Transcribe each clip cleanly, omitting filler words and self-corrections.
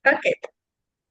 Okay.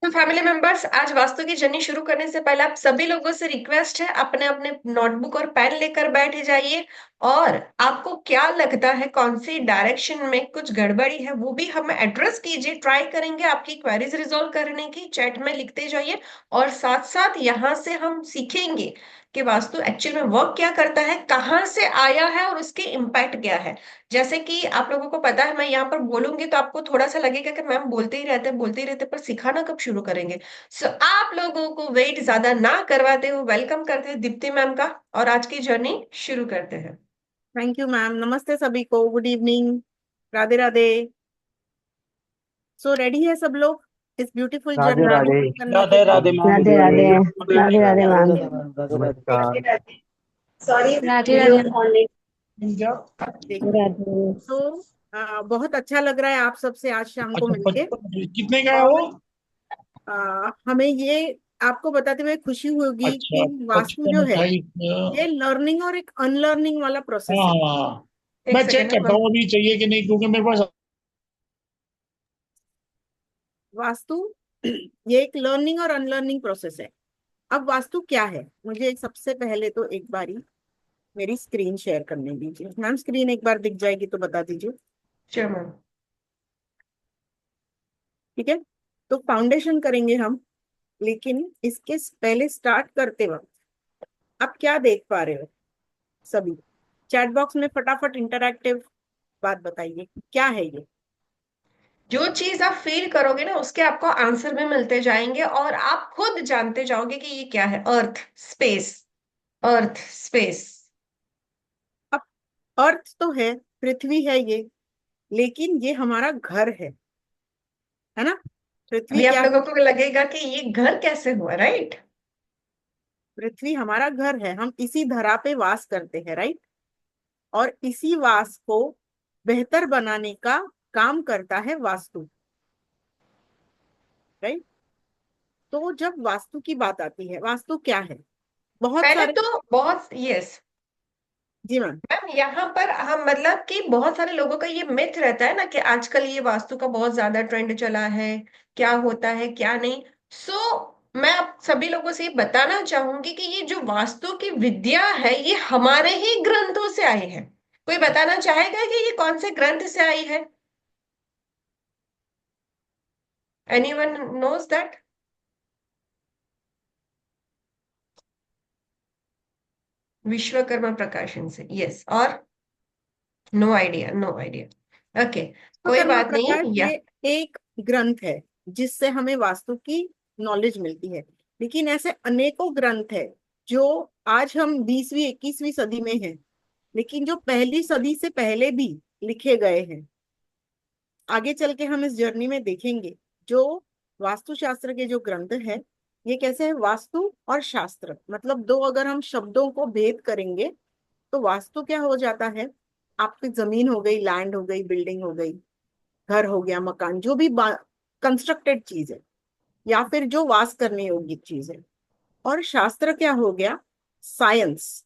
तो family members, आज वास्तु की जर्नी शुरू करने से पहले आप सभी लोगों से रिक्वेस्ट है, अपने अपने नोटबुक और पेन लेकर बैठ जाइए। और आपको क्या लगता है कौन सी डायरेक्शन में कुछ गड़बड़ी है, वो भी हमें एड्रेस कीजिए। ट्राई करेंगे आपकी क्वेरीज रिजॉल्व करने की, चैट में लिखते जाइए। और साथ साथ यहाँ से हम सीखेंगे कि वास्तु एक्चुअल में वर्क क्या करता है, कहाँ से आया है और उसके इम्पैक्ट क्या है। जैसे कि आप लोगों को पता है, मैं यहाँ पर बोलूंगी तो आपको थोड़ा सा लगेगा कि मैम बोलते ही रहते, पर सिखाना कब शुरू करेंगे। सो आप लोगों को वेट ज्यादा ना करवाते हुए वेलकम करते हैं दीप्ति मैम का, और आज की जर्नी शुरू करते हैं। Thank you ma'am. नमस्ते सभी को, good evening, Radhe Radhe. So ready है सब लोग इस ब्यूटीफुल राधे जर्नी को राधे। शुरू करने के राधे लिए? राधे मैम। राधे राधे। राधे राधे राधे मैम। राधे राधे। नमस्कार। Sorry, Radhe video Radhe. On नहीं। देखिए, राधे। तो बहुत अच्छा लग रहा है आप सबसे आज शाम को अच्छा, मिलके। 55 कितने का है वो? और हमें ये आपको बताते हुए खुशी होगी कि अच्छा, वास्तु जो 55 है 28। ये लर्निंग और एक अनलर्निंग वाला प्रोसेस है। हाँ, एक मैं चेक सेकेंड करता है। हूँ अभी चाहिए कि नहीं, क्योंकि मेरे पास। वास्तु ये एक लर्निंग और अनलर्निंग प्रोसेस है। अब वास्तु क्या है, मुझे सबसे पहले तो एक बारी मेरी स्क्रीन शेयर करने दीजिए। मैम स्क्रीन एक बार दिख जाएगी तो बता दीजिए। Sure ma'am. ठीक है, तो फाउंडेशन करेंगे हम। लेकिन इसके पहले स्टार्ट करते वक्त आप क्या देख पा रहे हो सभी? चैट बॉक्स में फटाफट इंटरैक्टिव बात बताइए, क्या है ये? जो चीज आप फील करोगे ना, उसके आपको आंसर भी मिलते जाएंगे और आप खुद जानते जाओगे कि ये क्या है। अर्थ स्पेस। अर्थ स्पेस। अब अर्थ तो है, पृथ्वी है ये, लेकिन ये हमारा घर है ना? पृथ्वी अभी आप क्या लोगों है? को लगेगा कि ये घर कैसे हुआ, राइट। पृथ्वी हमारा घर है, हम इसी धरा पे वास करते हैं, राइट? और इसी वास को बेहतर बनाने का काम करता है वास्तु, राइट? तो जब वास्तु की बात आती है, वास्तु क्या है? बहुत पहले सारे। तो बहुत, यस जी मैम। मैम, यहाँ पर हम मतलब कि बहुत सारे लोगों का ये मिथ रहता है ना कि आजकल ये वास्तु का बहुत ज्यादा ट्रेंड चला है, क्या होता है क्या नहीं। मैं आप सभी लोगों से ये बताना चाहूंगी कि ये जो वास्तु की विद्या है, ये हमारे ही ग्रंथों से आई है। कोई बताना चाहेगा कि ये कौन से ग्रंथ से आई है? Anyone knows that? विश्वकर्मा प्रकाशन से, यस। और no idea, no idea. Okay, कोई विश्वकर्मा बात प्रकाश नहीं। ये एक ग्रंथ है जिससे हमें वास्तु की नॉलेज मिलती है। लेकिन ऐसे अनेकों ग्रंथ है जो आज हम 20वीं 21वीं सदी में हैं, लेकिन जो पहली सदी से पहले भी लिखे गए हैं। आगे चल के हम इस जर्नी में देखेंगे जो वास्तुशास्त्र के जो ग्रंथ है, ये कैसे है। वास्तु और शास्त्र मतलब दो, अगर हम शब्दों को भेद करेंगे तो वास्तु क्या हो जाता है? आपकी जमीन हो गई, लैंड हो गई, बिल्डिंग हो गई, घर हो गया, मकान, जो भी कंस्ट्रक्टेड चीज है या फिर जो वास करने योग्य चीज है। और शास्त्र क्या हो गया? साइंस,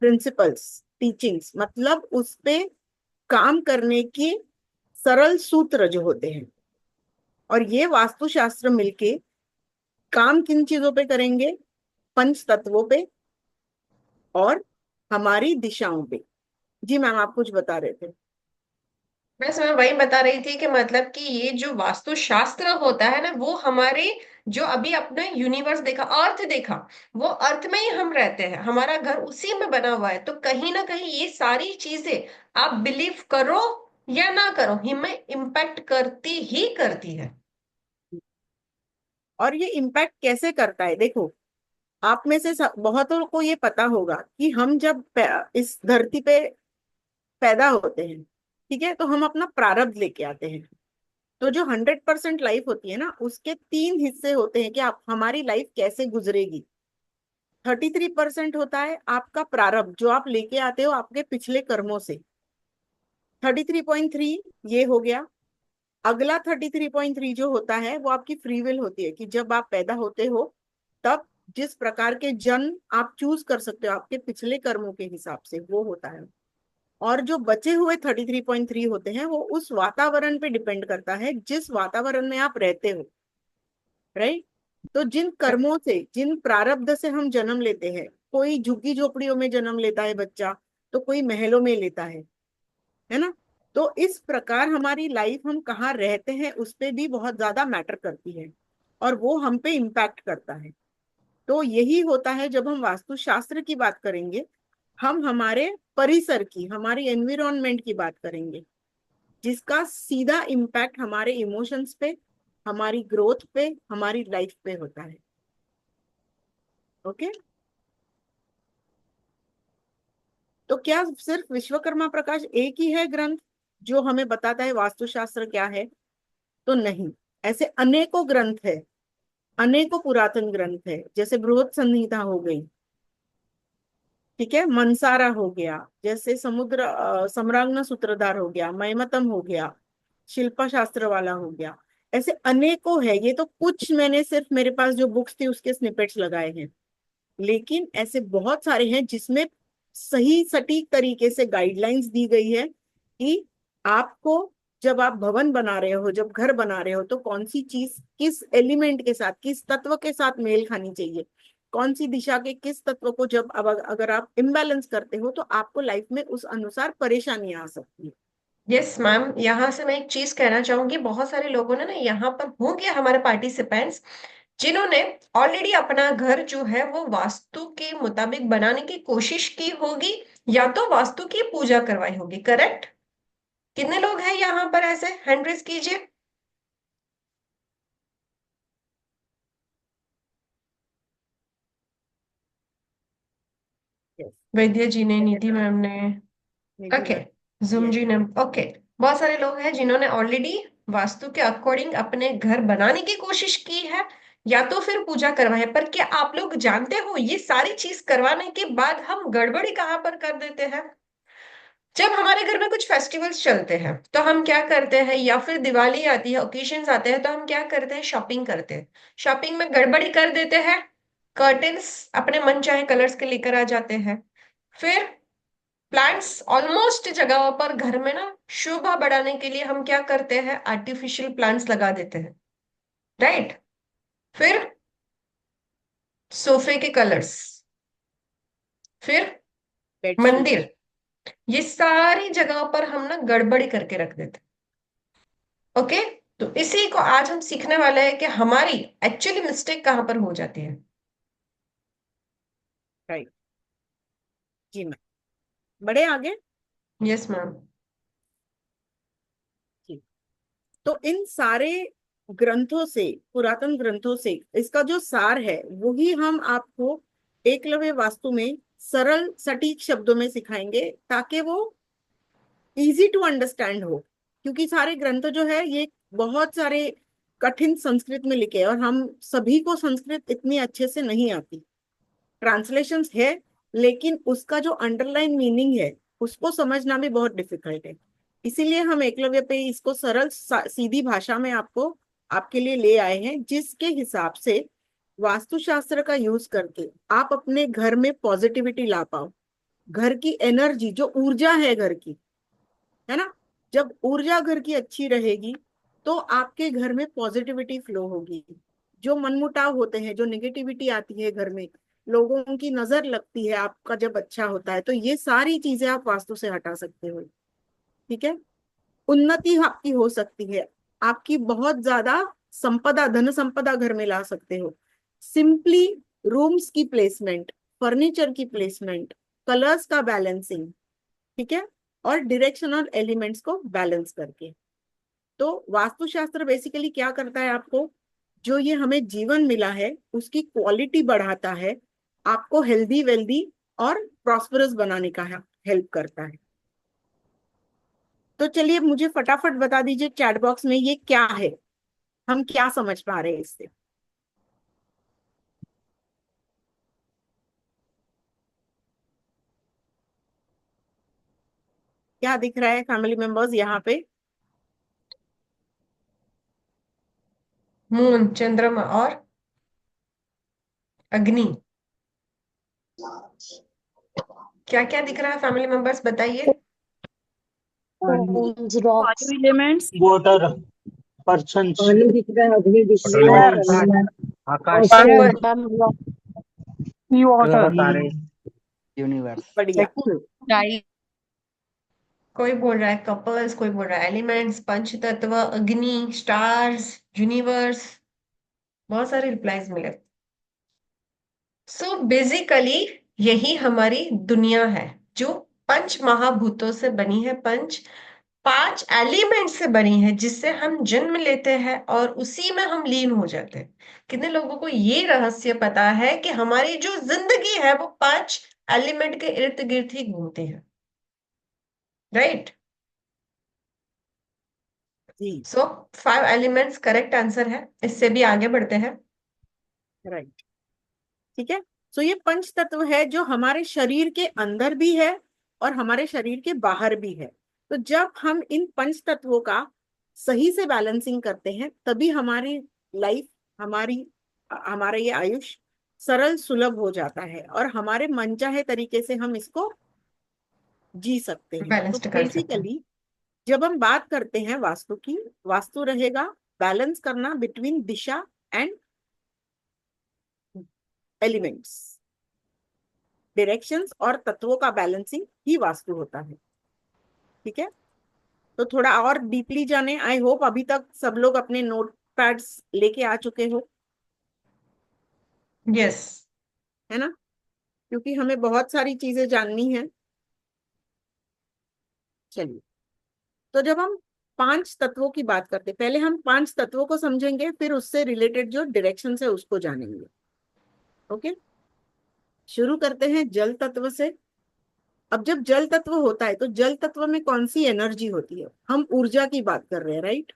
प्रिंसिपल्स, टीचिंग्स, मतलब उस पे काम करने की सरल सूत्र जो होते हैं। और ये वास्तुशास्त्र मिलके काम किन चीजों पे करेंगे? पंच तत्वों पे और हमारी दिशाओं पे। जी मैम, आप कुछ बता रहे थे। बस मैं वही बता रही थी कि मतलब कि ये जो वास्तु शास्त्र होता है ना, वो हमारे जो अभी अपने यूनिवर्स देखा, अर्थ देखा, वो अर्थ में ही हम रहते हैं, हमारा घर उसी में बना हुआ है। तो कहीं ना कहीं ये सारी चीजें, आप बिलीव करो या ना करो, हमें इम्पैक्ट करती ही करती है। और ये इम्पैक्ट कैसे करता है? देखो, आप में से बहुतों को ये पता होगा कि हम जब इस धरती पे पैदा होते हैं, ठीक है, तो हम अपना प्रारब्ध लेके आते हैं। तो जो 100% लाइफ होती है ना, उसके तीन हिस्से होते हैं कि आप हमारी लाइफ कैसे गुजरेगी। 33% होता है आपका प्रारब्ध, जो आप लेके आते हो आपके पिछले कर्मों से। 33.3 ये हो गया। अगला 33.3 जो होता है वो आपकी फ्री विल होती है कि जब आप पैदा होते हो तब जिस प्रकार के जन्म आप चूज कर सकते हो आपके पिछले कर्मों के हिसाब से, वो होता है। और जो बचे हुए 33.3 होते हैं वो उस वातावरण पे डिपेंड करता है जिस वातावरण में आप रहते हो, राइट। तो जिन कर्मों से, जिन प्रारब्ध से हम जन्म लेते हैं, कोई झुग्गी झोपड़ियों में जन्म लेता है बच्चा, तो कोई महलों में लेता है ना। तो इस प्रकार हमारी लाइफ, हम कहाँ रहते हैं उस पे भी बहुत ज्यादा मैटर करती है, और वो हम पे इम्पैक्ट करता है। तो यही होता है जब हम वास्तुशास्त्र की बात करेंगे, हम हमारे परिसर की, हमारी एनवायरनमेंट की बात करेंगे, जिसका सीधा इम्पैक्ट हमारे इमोशंस पे, हमारी ग्रोथ पे, हमारी लाइफ पे होता है। ओके। तो क्या सिर्फ विश्वकर्मा प्रकाश एक ही है ग्रंथ जो हमें बताता है वास्तुशास्त्र क्या है? तो नहीं, ऐसे अनेकों ग्रंथ है, अनेकों पुरातन ग्रंथ है। जैसे बृहद संहिता हो गई, ठीक है, मनसारा हो गया, जैसे समुद्र सम्रांगना सूत्रधार हो गया, मयमतम हो गया, शिल्पा शास्त्र वाला हो गया। ऐसे अनेकों है। ये तो कुछ मैंने सिर्फ मेरे पास जो बुक्स थी उसके स्निपेट्स लगाए हैं, लेकिन ऐसे बहुत सारे हैं जिसमें सही सटीक तरीके से गाइडलाइंस दी गई है कि आपको, जब आप भवन बना रहे हो, जब घर बना रहे हो, तो कौन सी चीज किस एलिमेंट के साथ, किस तत्व के साथ मेल खानी चाहिए, कौन सी दिशा के किस तत्व को जब अब अगर आप इम्बैलेंस करते हो तो आपको लाइफ में उस अनुसार परेशानियां आ सकती है। यस मैम, यहाँ से मैं एक चीज कहना चाहूंगी। बहुत सारे लोगों ने ना यहाँ पर होंगे हमारे पार्टिसिपेंट्स जिन्होंने ऑलरेडी अपना घर जो है वो वास्तु के मुताबिक बनाने की कोशिश की होगी, या तो वास्तु की पूजा करवाई होगी। करेक्ट? कितने लोग हैं यहाँ पर ऐसे? हैंड रेज कीजिए। यस। वैद्य जी ने, निधि मैम ने, निधि ओके, मैम। जुम यस। जी ने, ओके। बहुत सारे लोग हैं जिन्होंने ऑलरेडी वास्तु के अकॉर्डिंग अपने घर बनाने की कोशिश की है, या तो फिर पूजा करवाई है। पर क्या आप लोग जानते हो ये सारी चीज करवाने के बाद हम गड़बड़ी कहाँ पर कर देते हैं? जब हमारे घर में कुछ फेस्टिवल्स चलते हैं तो हम क्या करते हैं, या फिर दिवाली आती है, ओकेशंस आते हैं, तो हम क्या करते हैं, शॉपिंग करते हैं। शॉपिंग में गड़बड़ी कर देते हैं, कर्टेन्स अपने मन चाहे कलर्स के लेकर आ जाते हैं। फिर प्लांट्स ऑलमोस्ट जगहों पर घर में ना शोभा बढ़ाने के लिए हम क्या करते हैं, आर्टिफिशियल प्लांट्स लगा देते हैं, राइट? फिर सोफे के कलर्स, फिर बेडशीट। मंदिर, ये सारी जगहों पर हम ना गड़बड़ी करके रख देते हैं। ओके, तो इसी को आज हम सीखने वाले हैं कि हमारी एक्चुअली मिस्टेक कहां पर हो जाती है। राइट। जी मैम। बड़े आगे। Yes ma'am. जी। तो इन सारे ग्रंथों से, पुरातन ग्रंथों से इसका जो सार है वही हम आपको एकलव्य वास्तु में सरल सटीक शब्दों में सिखाएंगे, ताकि वो इजी टू अंडरस्टैंड हो। क्योंकि सारे ग्रंथ जो है ये बहुत सारे कठिन संस्कृत में लिखे हैं, और हम सभी को संस्कृत इतनी अच्छे से नहीं आती। ट्रांसलेशंस है, लेकिन उसका जो अंडरलाइन मीनिंग है उसको समझना भी बहुत डिफिकल्ट है। इसीलिए हम एकलव्य पे इसको सरल सीधी भाषा में आपको, आपके लिए ले आए हैं, जिसके हिसाब से वास्तुशास्त्र का यूज करके आप अपने घर में पॉजिटिविटी ला पाओ। घर की एनर्जी, जो ऊर्जा है घर की, है ना, जब ऊर्जा घर की अच्छी रहेगी तो आपके घर में पॉजिटिविटी फ्लो होगी। जो मनमुटाव होते हैं, जो नेगेटिविटी आती है घर में, लोगों की नजर लगती है आपका जब अच्छा होता है, तो ये सारी चीजें आप वास्तु से हटा सकते हो। ठीक है। उन्नति आपकी हो सकती है, आपकी बहुत ज्यादा संपदा, धन संपदा घर में ला सकते हो। सिंपली रूम्स की प्लेसमेंट, फर्नीचर की प्लेसमेंट, कलर्स का बैलेंसिंग, ठीक है, और डायरेक्शनल एलिमेंट्स को बैलेंस करके। तो वास्तुशास्त्र बेसिकली क्या करता है, आपको जो ये हमें जीवन मिला है उसकी क्वालिटी बढ़ाता है, आपको हेल्दी वेल्दी और प्रॉस्परस बनाने का हेल्प करता है। तो चलिए मुझे फटाफट बता दीजिए चैट बॉक्स में ये क्या है, हम क्या समझ पा रहे हैं इससे। क्या दिख रहा है फैमिली मेंबर्स यहाँ पे? मून, चंद्रमा और अग्नि, क्या क्या दिख रहा है फैमिली मेंबर्स बताइए। stones, rocks, 5 elements, water, persons, पानी दिख रहा है, अग्नि दिख रही है, air, चंद्रमा, आकाश, ocean, Purple, rock, सी वाटर, तारे, यूनिवर्स। बढ़िया। कोई बोल रहा है कपल्स, कोई बोल रहा है एलिमेंट्स, पंच तत्व, अग्नि, स्टार्स, यूनिवर्स, बहुत सारे रिप्लाईज मिले। सो बेसिकली यही हमारी दुनिया है जो पंच महाभूतों से बनी है, पंच 5 एलिमेंट से बनी है, जिससे हम जन्म लेते हैं और उसी में हम लीन हो जाते हैं। कितने लोगों को ये रहस्य पता है कि हमारी जो जिंदगी है वो 5 एलिमेंट के इर्द गिर्द ही घूमती है, राइट? जी, सो 5 एलिमेंट्स करेक्ट आंसर है। इससे भी आगे बढ़ते हैं। राइट, ठीक है। सो ये पंच तत्व है जो हमारे शरीर के अंदर भी है और हमारे शरीर के बाहर भी है। तो जब हम इन पंच तत्वों का सही से बैलेंसिंग करते हैं तभी हमारी लाइफ, हमारी हमारा ये आयुष सरल सुलभ हो जाता है और हमारे मनचाहे तरीके से हम इसको जी सकते हैं। तो बैलेंस्ड कर सकते हैं। बेसिकली जब हम बात करते हैं वास्तु की, वास्तु रहेगा बैलेंस करना between Disha and elements, directions और तत्वों का बैलेंसिंग ही वास्तु होता है। ठीक है, तो थोड़ा और डीपली जाने, आई होप अभी तक सब लोग अपने नोट पैड्स लेके आ चुके हो, यस। है ना, क्योंकि हमें बहुत सारी चीजें जाननी है। चलिए, तो जब हम 5 तत्वों की बात करते हैं, पहले हम 5 तत्वों को समझेंगे, फिर उससे रिलेटेड जो डायरेक्शन है उसको जानेंगे। ओके, शुरू करते हैं जल तत्व से। अब जब जल तत्व होता है तो जल तत्व में कौन सी एनर्जी होती है? हम ऊर्जा की बात कर रहे हैं, राइट?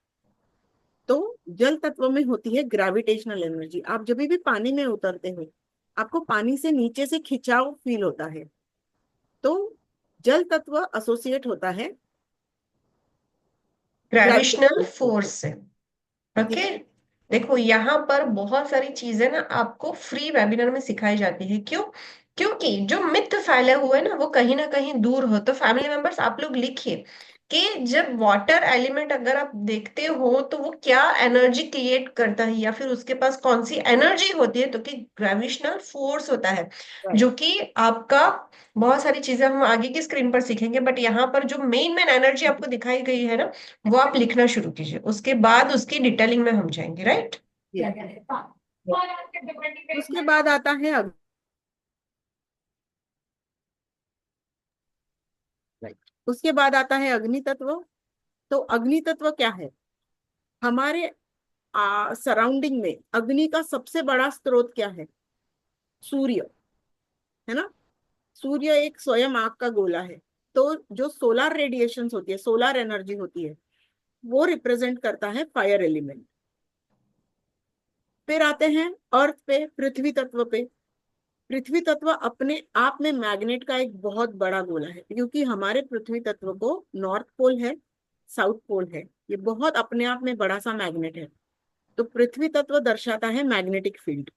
तो जल तत्व में होती है ग्रेविटेशनल एनर्जी। आप जब भी पानी में उतरते हो आपको पानी से नीचे से खिंचाव फील होता है, तो जल तत्व एसोसिएट होता है ग्रेविशनल ग्रेविटेशनल फोर्स फोर्स। से। ठीक ओके। है, देखो यहाँ पर बहुत सारी चीजें ना आपको फ्री वेबिनार में सिखाई जाती है। क्यों? क्योंकि जो मिथ फैले हुए ना वो कहीं ना कहीं दूर हो। तो फैमिली मेंबर्स आप लोग लिखिए कि जब वाटर एलिमेंट अगर आप देखते हो तो वो क्या एनर्जी क्रिएट करता है, या फिर उसके पास कौन सी एनर्जी होती है। तो कि ग्रेविशनल फोर्स होता है, राइट, जो कि आपका बहुत सारी चीजें हम आगे की स्क्रीन पर सीखेंगे, बट यहाँ पर जो मेन मेन एनर्जी आपको दिखाई गई है ना, वो आप लिखना शुरू कीजिए। उसके बाद उसकी डिटेलिंग में हम जाएंगे, राइट? उसके बाद आता है राइट, उसके बाद आता है अग्नि तत्व। तो अग्नि तत्व क्या है? हमारे सराउंडिंग में अग्नि का सबसे बड़ा स्रोत क्या है? सूर्य, है ना। सूर्य एक स्वयं आग का गोला है। तो जो सोलर रेडिएशंस होती है, सोलर एनर्जी होती है, वो रिप्रेजेंट करता है फायर एलिमेंट। फिर आते हैं अर्थ पे, पृथ्वी तत्व पे। पृथ्वी तत्व अपने आप में मैग्नेट का एक बहुत बड़ा गोला है, क्योंकि हमारे पृथ्वी तत्व को नॉर्थ पोल है, साउथ पोल है, ये बहुत अपने आप में बड़ा सा मैग्नेट है। तो पृथ्वी तत्व दर्शाता है मैग्नेटिक फील्ड।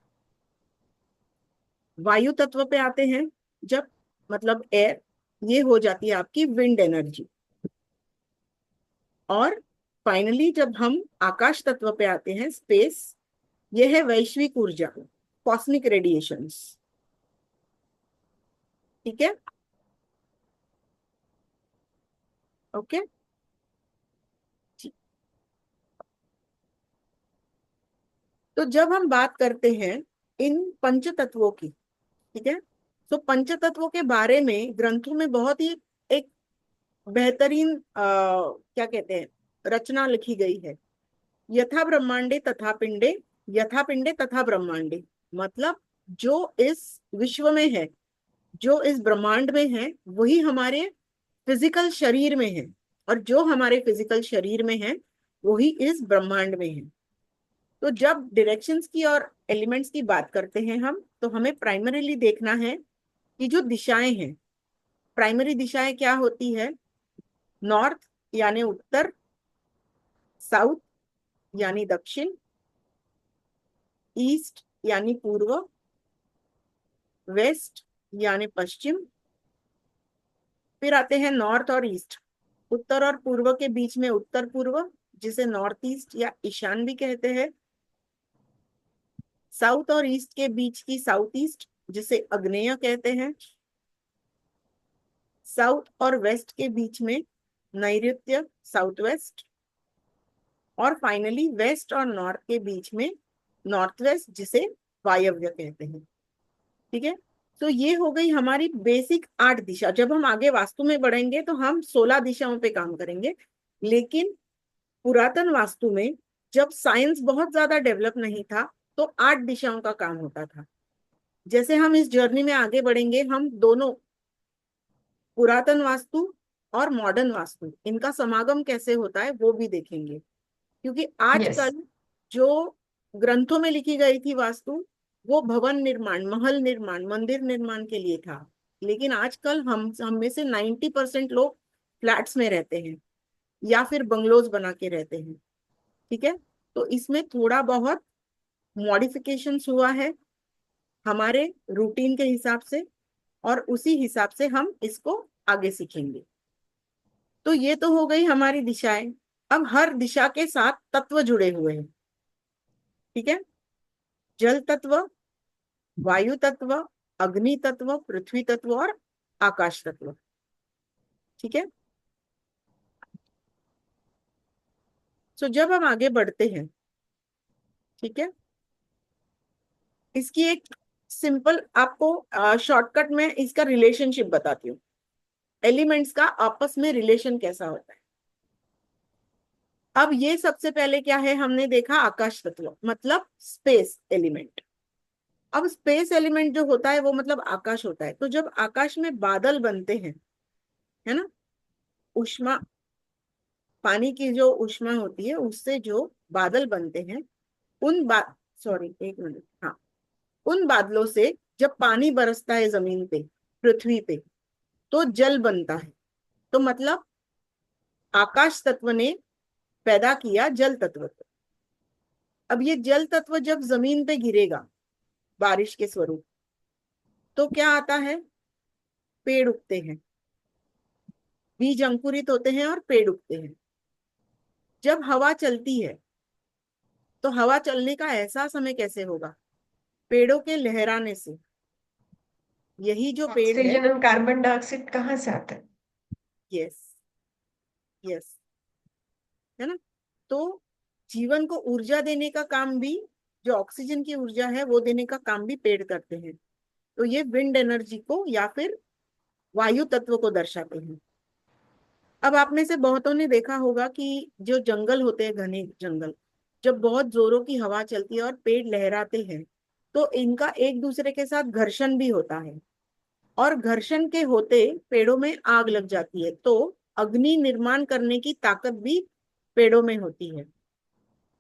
वायु तत्व पे आते हैं, जब मतलब एयर, ये हो जाती है आपकी विंड एनर्जी। और फाइनली जब हम आकाश तत्व पे आते हैं, स्पेस, ये है वैश्विक ऊर्जा, कॉस्मिक रेडिएशंस। ठीक है, ओके जी। तो जब हम बात करते हैं इन पंच तत्वों की, ठीक है, तो पंच तत्वों के बारे में ग्रंथों में बहुत ही एक बेहतरीन क्या कहते हैं, रचना लिखी गई है। यथा ब्रह्मांडे तथा पिंडे, यथा पिंडे तथा ब्रह्मांडे। मतलब जो इस विश्व में है, जो इस ब्रह्मांड में है, वही हमारे फिजिकल शरीर में है, और जो हमारे फिजिकल शरीर में है वही इस ब्रह्मांड में है। तो जब डायरेक्शंस की और एलिमेंट्स की बात करते हैं हम, तो हमें प्राइमरीली देखना है कि जो दिशाएं हैं, प्राइमरी दिशाएं क्या होती है? नॉर्थ यानी उत्तर, साउथ यानी दक्षिण, ईस्ट यानी पूर्व, वेस्ट यानी पश्चिम, फिर आते हैं नॉर्थ और ईस्ट। उत्तर और पूर्व के बीच में उत्तर पूर्व, जिसे नॉर्थ ईस्ट या ईशान भी कहते हैं। साउथ और ईस्ट के बीच की साउथ ईस्ट, जिसे आग्नेय कहते हैं। साउथ और वेस्ट के बीच में नैऋत्य, साउथ वेस्ट। और फाइनली वेस्ट और नॉर्थ के बीच में नॉर्थ वेस्ट, जिसे वायव्य कहते हैं। ठीक है, तो ये हो गई हमारी बेसिक 8 दिशा। जब हम आगे वास्तु में बढ़ेंगे तो हम 16 दिशाओं पे काम करेंगे, लेकिन पुरातन वास्तु में जब साइंस बहुत ज्यादा डेवलप नहीं था तो 8 दिशाओं का काम होता था। जैसे हम इस जर्नी में आगे बढ़ेंगे, हम दोनों पुरातन वास्तु और मॉडर्न वास्तु, इनका समागम कैसे होता है वो भी देखेंगे। क्योंकि यस, आजकल जो ग्रंथों में लिखी गई थी वास्तु, वो भवन निर्माण, महल निर्माण, मंदिर निर्माण के लिए था। लेकिन आजकल हम में से 90% लोग फ्लैट्स में रहते हैं या फिर बंगलोज बना के रहते हैं। ठीक है, तो इसमें थोड़ा बहुत मॉडिफिकेशंस हुआ है हमारे रूटीन के हिसाब से, और उसी हिसाब से हम इसको आगे सीखेंगे। तो ये तो हो गई हमारी दिशाएं। अब हर दिशा के साथ तत्व जुड़े हुए हैं। ठीक है, जल तत्व, वायु तत्व, अग्नि तत्व, पृथ्वी तत्व और आकाश तत्व। ठीक है, तो जब हम आगे बढ़ते हैं, ठीक है, इसकी एक सिंपल आपको शॉर्टकट में इसका रिलेशनशिप बताती हूँ। एलिमेंट्स का आपस में रिलेशन कैसा होता है। अब ये सबसे पहले क्या है, हमने देखा आकाश तत्व मतलब स्पेस एलिमेंट। अब स्पेस एलिमेंट जो होता है वो मतलब आकाश होता है। तो जब आकाश में बादल बनते हैं, है ना, उष्मा, पानी की जो उष्मा होती है उससे जो बादल बनते हैं, उन बा सॉरी एक मिनट, हाँ, उन बादलों से जब पानी बरसता है जमीन पे, पृथ्वी पे, तो जल बनता है। तो मतलब आकाश तत्व ने पैदा किया जल तत्व को। अब ये जल तत्व जब जमीन पे गिरेगा बारिश के स्वरूप, तो क्या आता है, पेड़ उगते हैं, बीज अंकुरित होते हैं और पेड़ उगते हैं। जब हवा चलती है तो हवा चलने का एहसास हमें कैसे होगा, पेड़ों के लहराने से। यही जो पेड़ है, ऑक्सीजन और कार्बन डाइऑक्साइड कहाँ से आता है? यस, यस, है ना। तो जीवन को ऊर्जा देने का काम भी, जो ऑक्सीजन की ऊर्जा है वो देने का काम भी पेड़ करते हैं। तो ये विंड एनर्जी को या फिर वायु तत्व को दर्शाते हैं। अब आप में से बहुतों ने देखा होगा कि जो जंगल होते हैं, घने जंगल, जब बहुत जोरों की हवा चलती है और पेड़ लहराते हैं, तो इनका एक दूसरे के साथ घर्षण भी होता है, और घर्षण के होते पेड़ों में आग लग जाती है। तो अग्नि निर्माण करने की ताकत भी पेड़ों में होती है।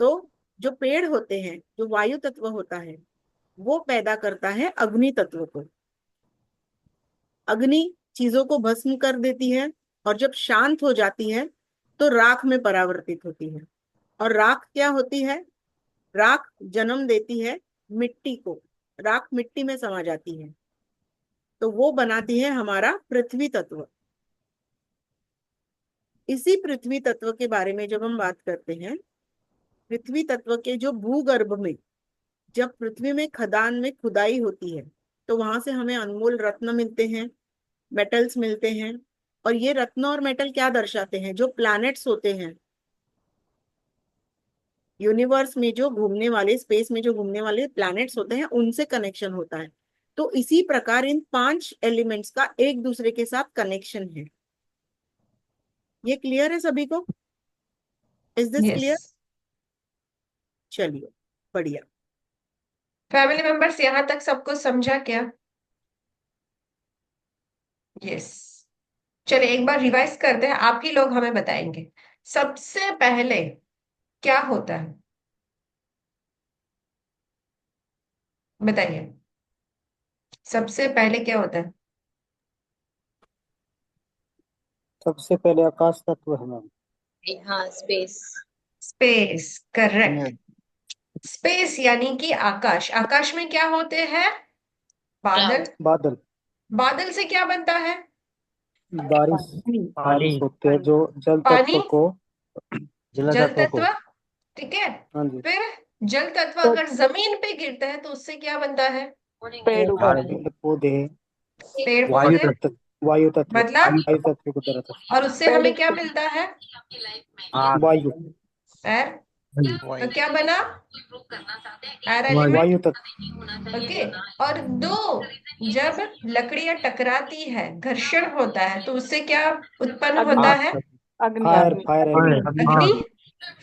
तो जो पेड़ होते हैं, जो वायु तत्व होता है, वो पैदा करता है अग्नि तत्व को। अग्नि चीजों को भस्म कर देती है, और जब शांत हो जाती है तो राख में परावर्तित होती है। और राख क्या होती है, राख जन्म देती है मिट्टी को, राख मिट्टी में समा जाती है, तो वो बनाती है हमारा पृथ्वी तत्व। इसी पृथ्वी तत्व के बारे में जब हम बात करते हैं, पृथ्वी तत्व के जो भूगर्भ में, जब पृथ्वी में खदान में खुदाई होती है, तो वहां से हमें अनमोल रत्न मिलते हैं, मेटल्स मिलते हैं। और ये रत्न और मेटल क्या दर्शाते हैं, जो प्लैनेट्स होते हैं यूनिवर्स में, जो घूमने वाले, स्पेस में जो घूमने वाले प्लैनेट्स होते हैं, उनसे कनेक्शन होता है। तो इसी प्रकार इन 5 एलिमेंट्स का एक दूसरे के साथ कनेक्शन है। ये क्लियर है सभी को? Is this yes. क्लियर? चलिए, बढ़िया। फैमिली मेंबर्स यहाँ तक सबको समझा क्या? यस। चलिए एक बार रिवाइज करते हैं, आप ही लोग हमें बताएंगे सबसे पहले क्या होता है। बताइए, सबसे पहले क्या होता है? सबसे पहले आकाश तत्व है मैम। हाँ, space. Space, correct. Hmm, space यानी कि आकाश। आकाश में क्या होते हैं? बादल। क्लाउड। बादल। बादल से क्या बनता है? बारिश पानी बारिश होते हैं जो जल पानी, तत्व को। जल जल तत्व को तत्व, ठीक है। हाँ जी। फिर जल तत्व तो अगर जमीन पे गिरता है तो उससे क्या बनता है? पेड़ पौधा, उगता है। पेड़ पौधे, पेड़ वायु पौधे, तत्व, वायु तत्व, मतलब, वायु तत्व को तरह तत्व, और उससे पेड़ हमें क्या उगते हैं। मिलता है? आग, वायु, एयर। तो क्या बना? एयर वायु, एलिमेंट। वायु तत्व, ओके। और दो, जब लकड़ियां टकराती है, घर्षण होता है, तो उससे क्या उत्पन्न अग्नि, होता आग है? अग्नि, फायर, अग्नि। फायर फायर, एलिमेंट, अग्नि,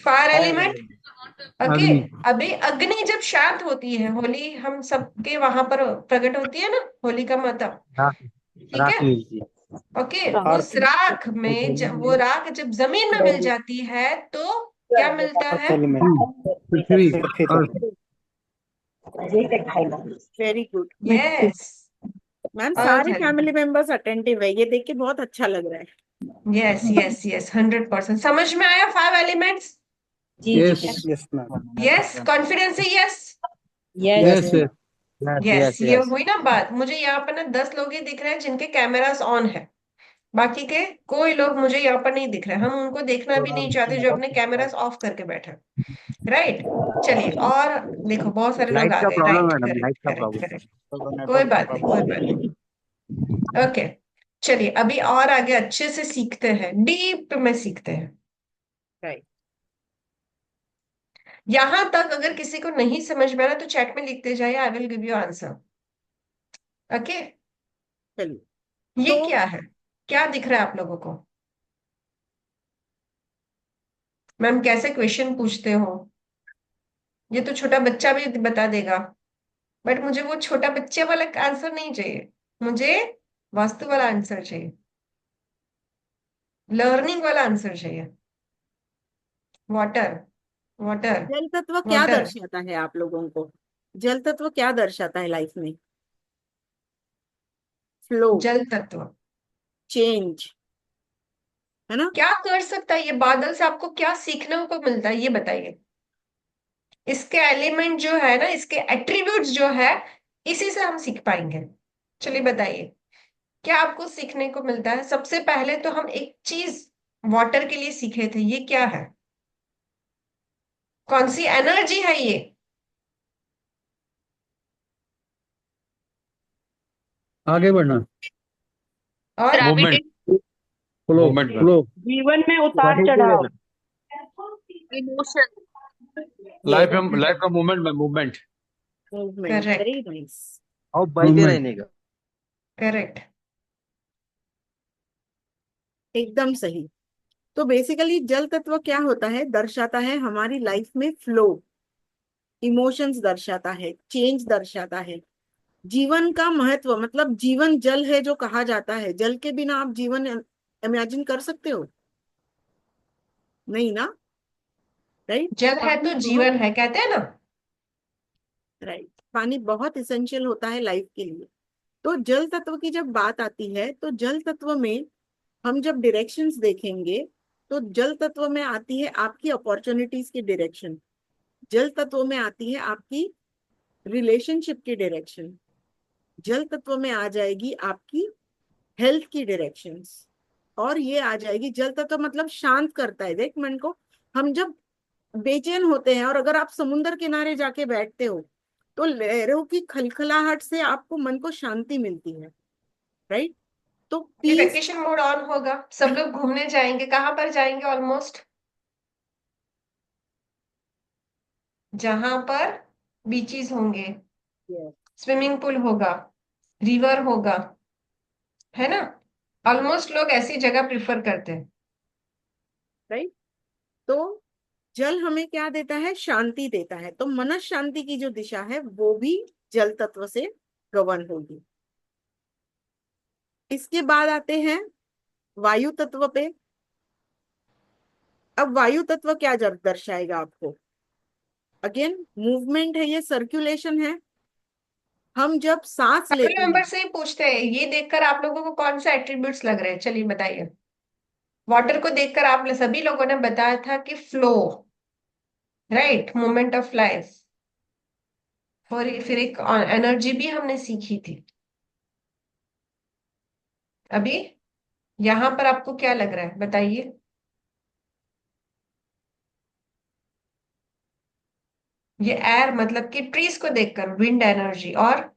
fire fire element. Element, okay. अग्नि, अभी अग्नि जब शांत होती है, होली हम सबके वहां पर प्रकट होती है ना, होली का माता, राख, ठीक है। राखी जी, ओके। उस आर्थ, राख में जब वो राख जब जमीन में मिल जाती है तो क्या मिलता अर्थ है? एलिमेंट, पृथ्वी, पृथ्वी अर्थ, तत्व। Very good. यस। मैम अर्थ सारे फैमिली मेंबर्स अटेंटिव है, ये देख के बहुत अच्छा लग रहा है। Yes yes yes, 100%। समझ में आया 5 elements? Yes, yes ma'am. Yes, confidence है, yes. Yes. Yes, yes, yes, yes, yes, ये यस, हुई ना बात। मुझे यहाँ पर ना 10 लोग ही दिख रहे हैं जिनके कैमरास ऑन है। बाकी के कोई लोग मुझे यहाँ पर नहीं दिख रहे, हम उनको देखना भी नहीं चाहते जो अपने कैमरास ऑफ करके बैठे। राइट। चलिए, और देखो बहुत सारे लोग लाइट आ का गए। प्रॉब्लम राइट, है मैडम, लाइट करेक्ट का करेक्ट प्रॉब्लम, करेक्ट। तो कोई नेटवर्क बात नहीं, कोई बात प्रॉब्लम। नहीं। ओके। चलिए, अभी और आगे अच्छे से सीखते हैं, डीप में सीखते हैं। राइट। यहां तक अगर किसी को नहीं समझ में आ रहा तो चैट में लिखते जाइए, I will give you answer. Okay. चलिए। ये तो क्या है? क्या दिख रहा है आप लोगों को? मैम कैसे क्वेश्चन पूछते हो? ये तो छोटा बच्चा भी बता देगा, बट मुझे वो छोटा बच्चे वाला आंसर नहीं चाहिए। मुझे वास्तु वाला आंसर चाहिए, लर्निंग वाला आंसर चाहिए। वाटर, वाटर, जल तत्व क्या वाटर। दर्शाता है आप लोगों को? जल तत्व क्या दर्शाता है लाइफ में? फ्लो, जल तत्व चेंज, है ना? क्या कर सकता है? ये बादल से आपको क्या सीखने को मिलता है, ये बताइए। इसके एलिमेंट जो है ना, इसके एट्रीब्यूट्स जो है, इसी से हम सीख पाएंगे। चलिए बताइए, क्या आपको सीखने को मिलता है? सबसे पहले तो हम एक चीज वाटर के लिए सीखे थे, ये क्या है? कौन सी एनर्जी है ये? आगे बढ़ना, और मूवमेंट, फ्लो, मूवमेंट, फ्लो, जीवन में उतार वही चढ़ाव। तो इमोशन। Life yes. में, लाइफ का मूवमेंट में, movement movement, correct, very nice. और बहते रहने का। करेक्ट। एकदम सही। तो बेसिकली जल तत्व क्या होता है? दर्शाता है हमारी लाइफ में फ्लो, इमोशंस दर्शाता है, चेंज दर्शाता है, जीवन का महत्व, मतलब जीवन जल है जो कहा जाता है। जल के बिना आप जीवन इमेजिन कर सकते हो? नहीं ना? राइट। जल है पानी तो बहुत, जीवन है, कहते हैं ना। राइट, पानी बहुत इसेंशियल होता है लाइफ के लिए। तो जल तत्व की जब बात आती है तो जल तत्व में हम जब डायरेक्शंस देखेंगे तो जल तत्व में आती है आपकी अपॉर्चुनिटीज की डायरेक्शन, जल तत्व में आती है आपकी रिलेशनशिप की डायरेक्शन, जल तत्व में आ जाएगी आपकी हेल्थ की डायरेक्शंस, और ये आ जाएगी जल तत्व मतलब शांत करता है। देख मन को, हम जब बेचैन होते हैं और अगर आप समुद्र किनारे जाके बैठते हो तो लहरों की खलखलाहट से आपको मन को शांति मिलती है। राइट। तो ये पीस, वैकेशन मोड ऑन होगा, सब लोग घूमने जाएंगे, कहाँ पर जाएंगे? ऑलमोस्ट जहां पर बीचेस होंगे, स्विमिंग पूल होगा, रिवर होगा, है ना। ऑलमोस्ट लोग ऐसी जगह प्रिफर करते हैं। राइट। तो जल हमें क्या देता है? शांति देता है। तो मनस शांति की जो दिशा है वो भी जल तत्व से गवर्न होगी। इसके बाद आते हैं वायु तत्व पे। अब वायु तत्व क्या दर्शाएगा आपको? अगेन मूवमेंट है, ये सर्कुलेशन है। हम जब सांस फैमिली लेते हैं, मेंबर से ही पूछते हैं, ये देखकर आप लोगों को कौन से एट्रीब्यूट्स लग रहे हैं? चलिए बताइए। वाटर को देखकर आप सभी लोगों ने बताया था कि flow, right, moment of life. फिर एक एनर्जी भी हमने सीखी थी अभी, यहाँ पर आपको क्या लग रहा है, बताइए। ये एयर मतलब कि ट्रीज को देखकर विंड एनर्जी, और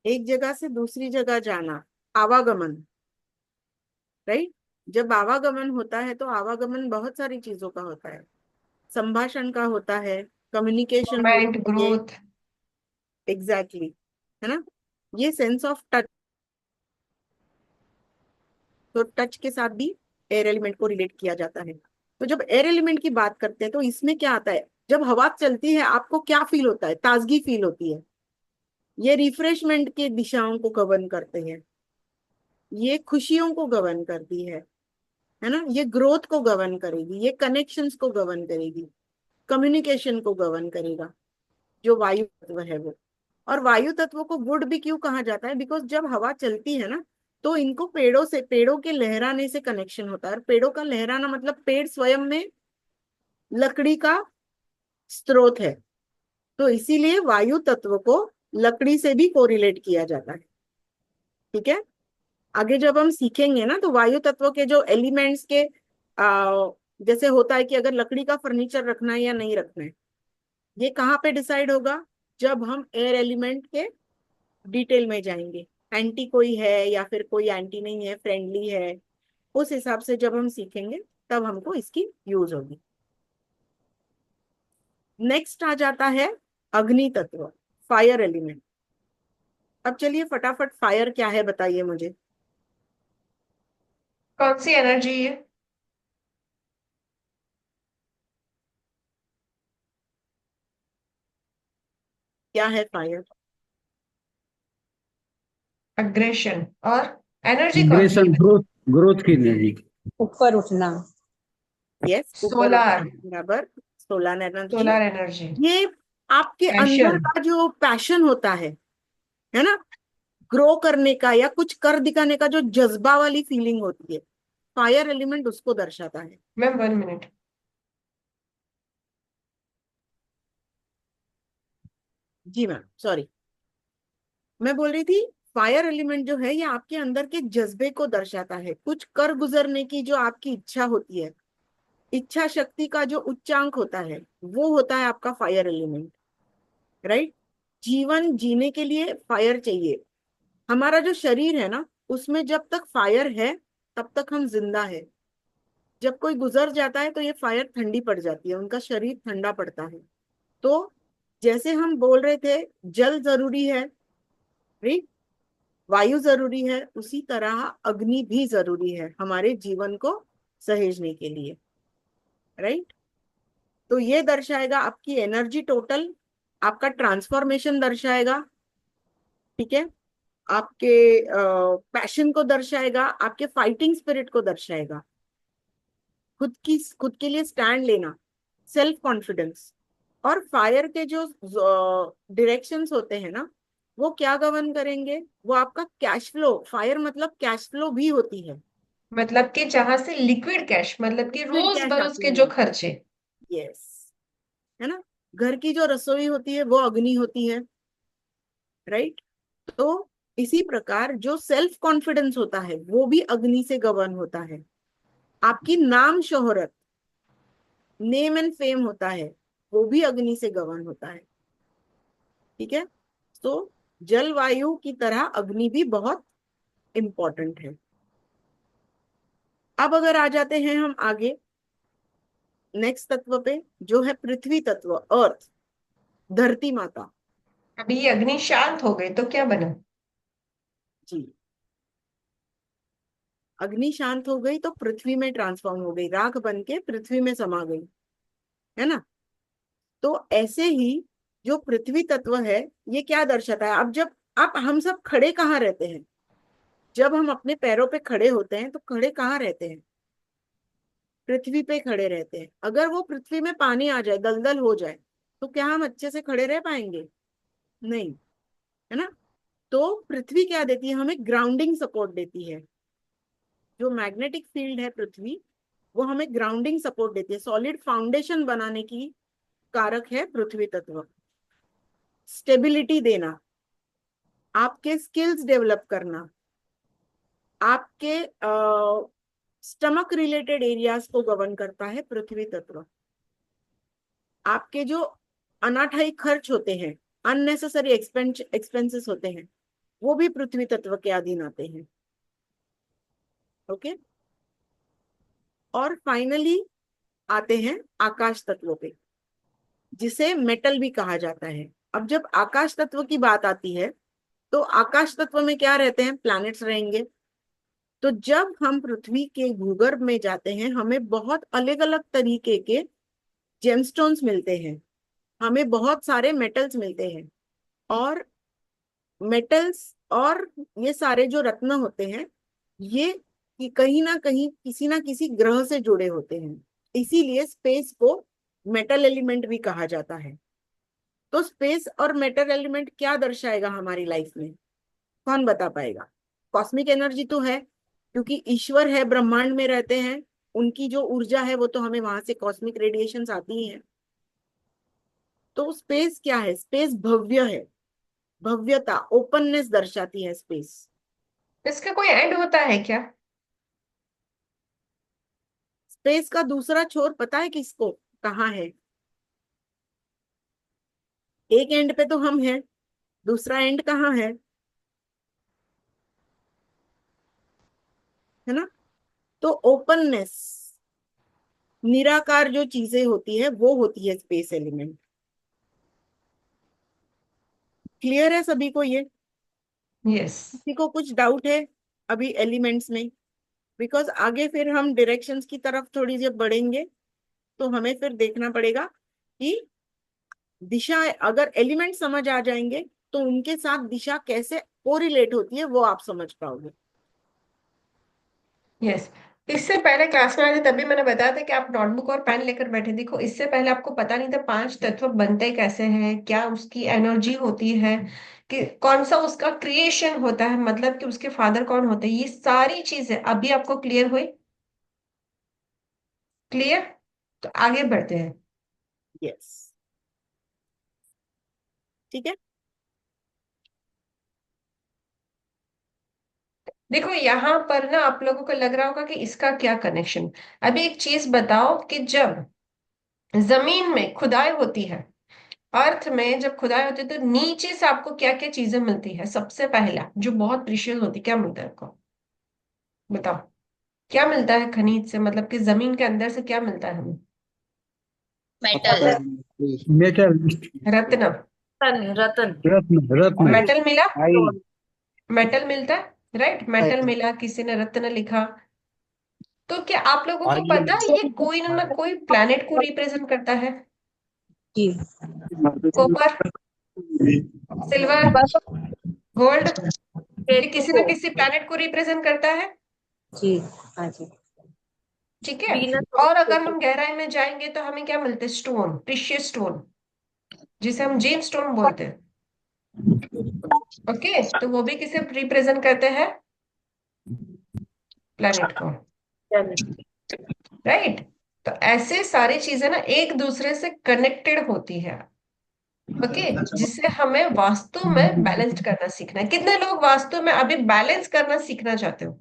एक जगह से दूसरी जगह जाना, आवागमन, राइट। जब आवागमन होता है तो आवागमन बहुत सारी चीजों का होता है, संभाषण का होता है, कम्युनिकेशन मूवमेंट, होती है। ग्रोथ। एग्जैक्टली, है ना। ये सेंस ऑफ टच, तो टच के साथ भी एयर एलिमेंट को रिलेट किया जाता है। तो जब एयर एलिमेंट की बात करते हैं तो इसमें क्या आता है, जब हवा चलती है आपको क्या फील होता है, ताजगी फील होती है। ये रिफ्रेशमेंट के दिशाओं को गवर्न करते हैं, ये खुशियों को गवर्न करती है ना। ये ग्रोथ को गवर्न करेगी, ये कनेक्शंस को गवर्न करेगी, कम्युनिकेशन को गवर्न करेगा, जो वायु तत्व है वो। और वायु तत्व को वुड भी क्यों कहा जाता है, बिकॉज जब हवा चलती है ना तो इनको पेड़ों से, पेड़ों के लहराने से कनेक्शन होता है। और पेड़ों का लहराना मतलब पेड़ स्वयं में लकड़ी का स्रोत है, तो इसीलिए वायु तत्व को लकड़ी से भी कोरिलेट किया जाता है। ठीक है, आगे जब हम सीखेंगे ना तो वायु तत्व के जो एलिमेंट्स के जैसे होता है कि अगर लकड़ी का फर्नीचर रखना है या नहीं रखना है, ये कहाँ पे डिसाइड होगा, जब हम एयर एलिमेंट के डिटेल में जाएंगे। एंटी कोई है या फिर कोई एंटी नहीं है, फ्रेंडली है, उस हिसाब से जब हम सीखेंगे तब हमको इसकी यूज होगी। नेक्स्ट आ जाता है अग्नि तत्व, फायर एलिमेंट। अब चलिए फटाफट, फायर क्या है बताइए मुझे। कौन सी एनर्जी है? क्या है फायर? अग्रेशन। और एनर्जी कौन सी इंग्रेशन, है? ग्रोथ, ग्रोथ की एनर्जी। ऊपर उठना। यस, ऊपर सोलार। उठना, बराबर, सोलर एनर्जी। Solar energy. ये आपके अंदर पैशन। का जो पैशन होता है ना, ग्रो करने का या कुछ कर दिखाने का जो जज्बा वाली फीलिंग होती है, फायर एलिमेंट उसको दर्शाता है। Ma'am 1 minute. जी मैम, सॉरी, मैं बोल रही थी फायर एलिमेंट जो है ये आपके अंदर के जज्बे को दर्शाता है, कुछ कर गुजरने की जो आपकी इच्छा होती है, इच्छा शक्ति का जो उच्चांक होता है वो होता है आपका फायर एलिमेंट, राइट। जीवन जीने के लिए फायर चाहिए। हमारा जो शरीर है ना उसमें जब तक फायर है तब तक हम जिंदा है। जब कोई गुजर जाता है तो ये फायर ठंडी पड़ जाती है, उनका शरीर ठंडा पड़ता है। तो जैसे हम बोल रहे थे जल जरूरी है, राइट, वायु जरूरी है, उसी तरह अग्नि भी जरूरी है हमारे जीवन को सहेजने के लिए, राइट। तो ये दर्शाएगा आपकी एनर्जी टोटल, आपका ट्रांसफॉर्मेशन दर्शाएगा, ठीक है, आपके पैशन को दर्शाएगा, आपके फाइटिंग स्पिरिट को दर्शाएगा, खुद के लिए स्टैंड लेना, सेल्फ कॉन्फिडेंस। और फायर के जो डायरेक्शंस होते हैं ना वो क्या गवर्न करेंगे, वो आपका कैश फ्लो, फायर मतलब कैश फ्लो भी होती है। मतलब कि जहां से लिक्विड कैश, मतलब कि फिर रोज कैश बरोज के आती जो है, खर्चे। यस, है ना। घर की जो रसोई होती है वो अग्नि होती है, राइट। तो इसी प्रकार जो सेल्फ कॉन्फिडेंस होता है वो भी अग्नि से गवर्न होता है। आपकी नाम शोहरत, नेम एंड फेम होता है, वो भी अग्नि से गवर्न होता है, ठीक है। तो जलवायु की तरह अग्नि भी बहुत इंपॉर्टेंट है। अब अगर आ जाते हैं हम आगे नेक्स्ट तत्व पे, जो है पृथ्वी तत्व, अर्थ, धरती माता। अभी ये अग्नि शांत हो गई तो क्या बना? जी, अग्नि शांत हो गई तो पृथ्वी में ट्रांसफॉर्म हो गई, राख बन के पृथ्वी में समा गई, है ना। तो ऐसे ही जो पृथ्वी तत्व है ये क्या दर्शाता है, अब जब आप, हम सब खड़े कहाँ रहते हैं, जब हम अपने पैरों पे खड़े होते हैं तो खड़े कहाँ रहते हैं, पृथ्वी पे खड़े रहते हैं। अगर वो पृथ्वी में पानी आ जाए, दलदल हो जाए, तो क्या हम अच्छे से खड़े रह पाएंगे? नहीं, है ना। तो पृथ्वी क्या देती है हमें, ग्राउंडिंग सपोर्ट देती है। जो मैग्नेटिक फील्ड है पृथ्वी, वो हमें ग्राउंडिंग सपोर्ट देती है, सॉलिड फाउंडेशन बनाने की कारक है पृथ्वी तत्व, स्टेबिलिटी देना, आपके स्किल्स डेवलप करना, आपके स्टमक रिलेटेड एरियाज को गवर्न करता है पृथ्वी तत्व। आपके जो अनाठाई खर्च होते हैं, अननेसेसरी एक्सपेंसेस होते हैं, वो भी पृथ्वी तत्व के अधीन आते हैं। ओके। और फाइनली आते हैं आकाश तत्व पे, जिसे मेटल भी कहा जाता है। अब जब आकाश तत्व की बात आती है, तो आकाश तत्व में क्या रहते हैं? प्लैनेट्स रहेंगे। तो जब हम पृथ्वी के भूगर्भ में जाते हैं, हमें बहुत अलग अलग तरीके के जेमस्टोन्स मिलते हैं, हमें बहुत सारे मेटल्स मिलते हैं। और मेटल्स और ये सारे जो रत्न होते हैं, ये कि कहीं ना कहीं किसी ना किसी ग्रह से जुड़े होते हैं। इसीलिए स्पेस को मेटल एलिमेंट भी कहा जाता है। तो स्पेस और मेटल एलिमेंट क्या दर्शाएगा हमारी लाइफ में? कौन बता पाएगा? कॉस्मिक एनर्जी तो है, क्योंकि ईश्वर है, ब्रह्मांड में रहते हैं, उनकी जो ऊर्जा है वो तो हमें वहां से कॉस्मिक रेडिएशंस आती ही हैं। तो स्पेस क्या है? स्पेस भव्य है, भव्यता, ओपननेस दर्शाती है स्पेस। इसका कोई एंड होता है क्या? स्पेस का दूसरा छोर पता है किसको कहाँ है? एक एंड पे तो हम हैं, दूसरा एंड कहाँ है ना? तो ओपननेस, निराकार जो चीजें होती है वो होती है स्पेस एलिमेंट। क्लियर है सभी को ये? यस। किसी को कुछ डाउट है अभी एलिमेंट्स में? बिकॉज आगे फिर हम डायरेक्शंस की तरफ थोड़ी जब बढ़ेंगे, तो हमें फिर देखना पड़ेगा कि दिशा, अगर एलिमेंट समझ आ जाएंगे तो उनके साथ दिशा कैसे कोरिलेट होती है वो आप समझ पाओगे। यस। इससे पहले क्लास में आए थे तभी मैंने बताया था कि आप नोटबुक और पेन लेकर बैठे। देखो, इससे पहले आपको पता नहीं था पांच तत्व बनते कैसे हैं, क्या उसकी एनर्जी होती है, कि कौन सा उसका क्रिएशन होता है, मतलब कि उसके फादर कौन होते हैं। ये सारी चीजें अभी आपको क्लियर हुई? क्लियर? तो आगे बढ़ते हैं। यस, ठीक है। देखो, यहाँ पर ना आप लोगों को लग रहा होगा कि इसका क्या कनेक्शन। अभी एक चीज बताओ कि जब जमीन में खुदाई होती है, अर्थ में जब खुदाई होती है, तो नीचे से आपको क्या क्या चीजें मिलती है? सबसे पहला जो बहुत प्रीशियस होती है, क्या मिलता है आपको? बताओ, क्या मिलता है खनिज से, मतलब कि जमीन के अंदर से क्या मिलता है हमें? मेटल। मेटल। रत्न। रतन रतन। रत्न रत्न। मेटल मिला। आई मेटल मिलता है, राइट? मेटल आई मिला, किसी ने रत्न लिखा। तो क्या आप लोगों को आई पता है ये कोई ना कोई प्लैनेट को रिप्रेजेंट करता है? जी। कॉपर, सिल्वर, बस गोल्ड, ये केतु किसी ना को। किसी प्लैनेट को रिप्रेजेंट करता है। जी। हाँ जी। ठीक है। वीनस और और अगर केतु। हम गहराई में जाएंगे तो हमें क्या मिलते हैं? स्टोन, प्रीशियस स्टोन, जिसे हम जेम स्टोन बोलते हैं। ओके, तो वो भी किसे रिप्रेजेंट करते हैं? प्लैनेट को, राइट? तो ऐसे सारी चीजें ना एक दूसरे से कनेक्टेड होती है। ओके, जिससे हमें वास्तु में बैलेंस करना सीखना है। कितने लोग वास्तु में अभी बैलेंस करना सीखना चाहते हो?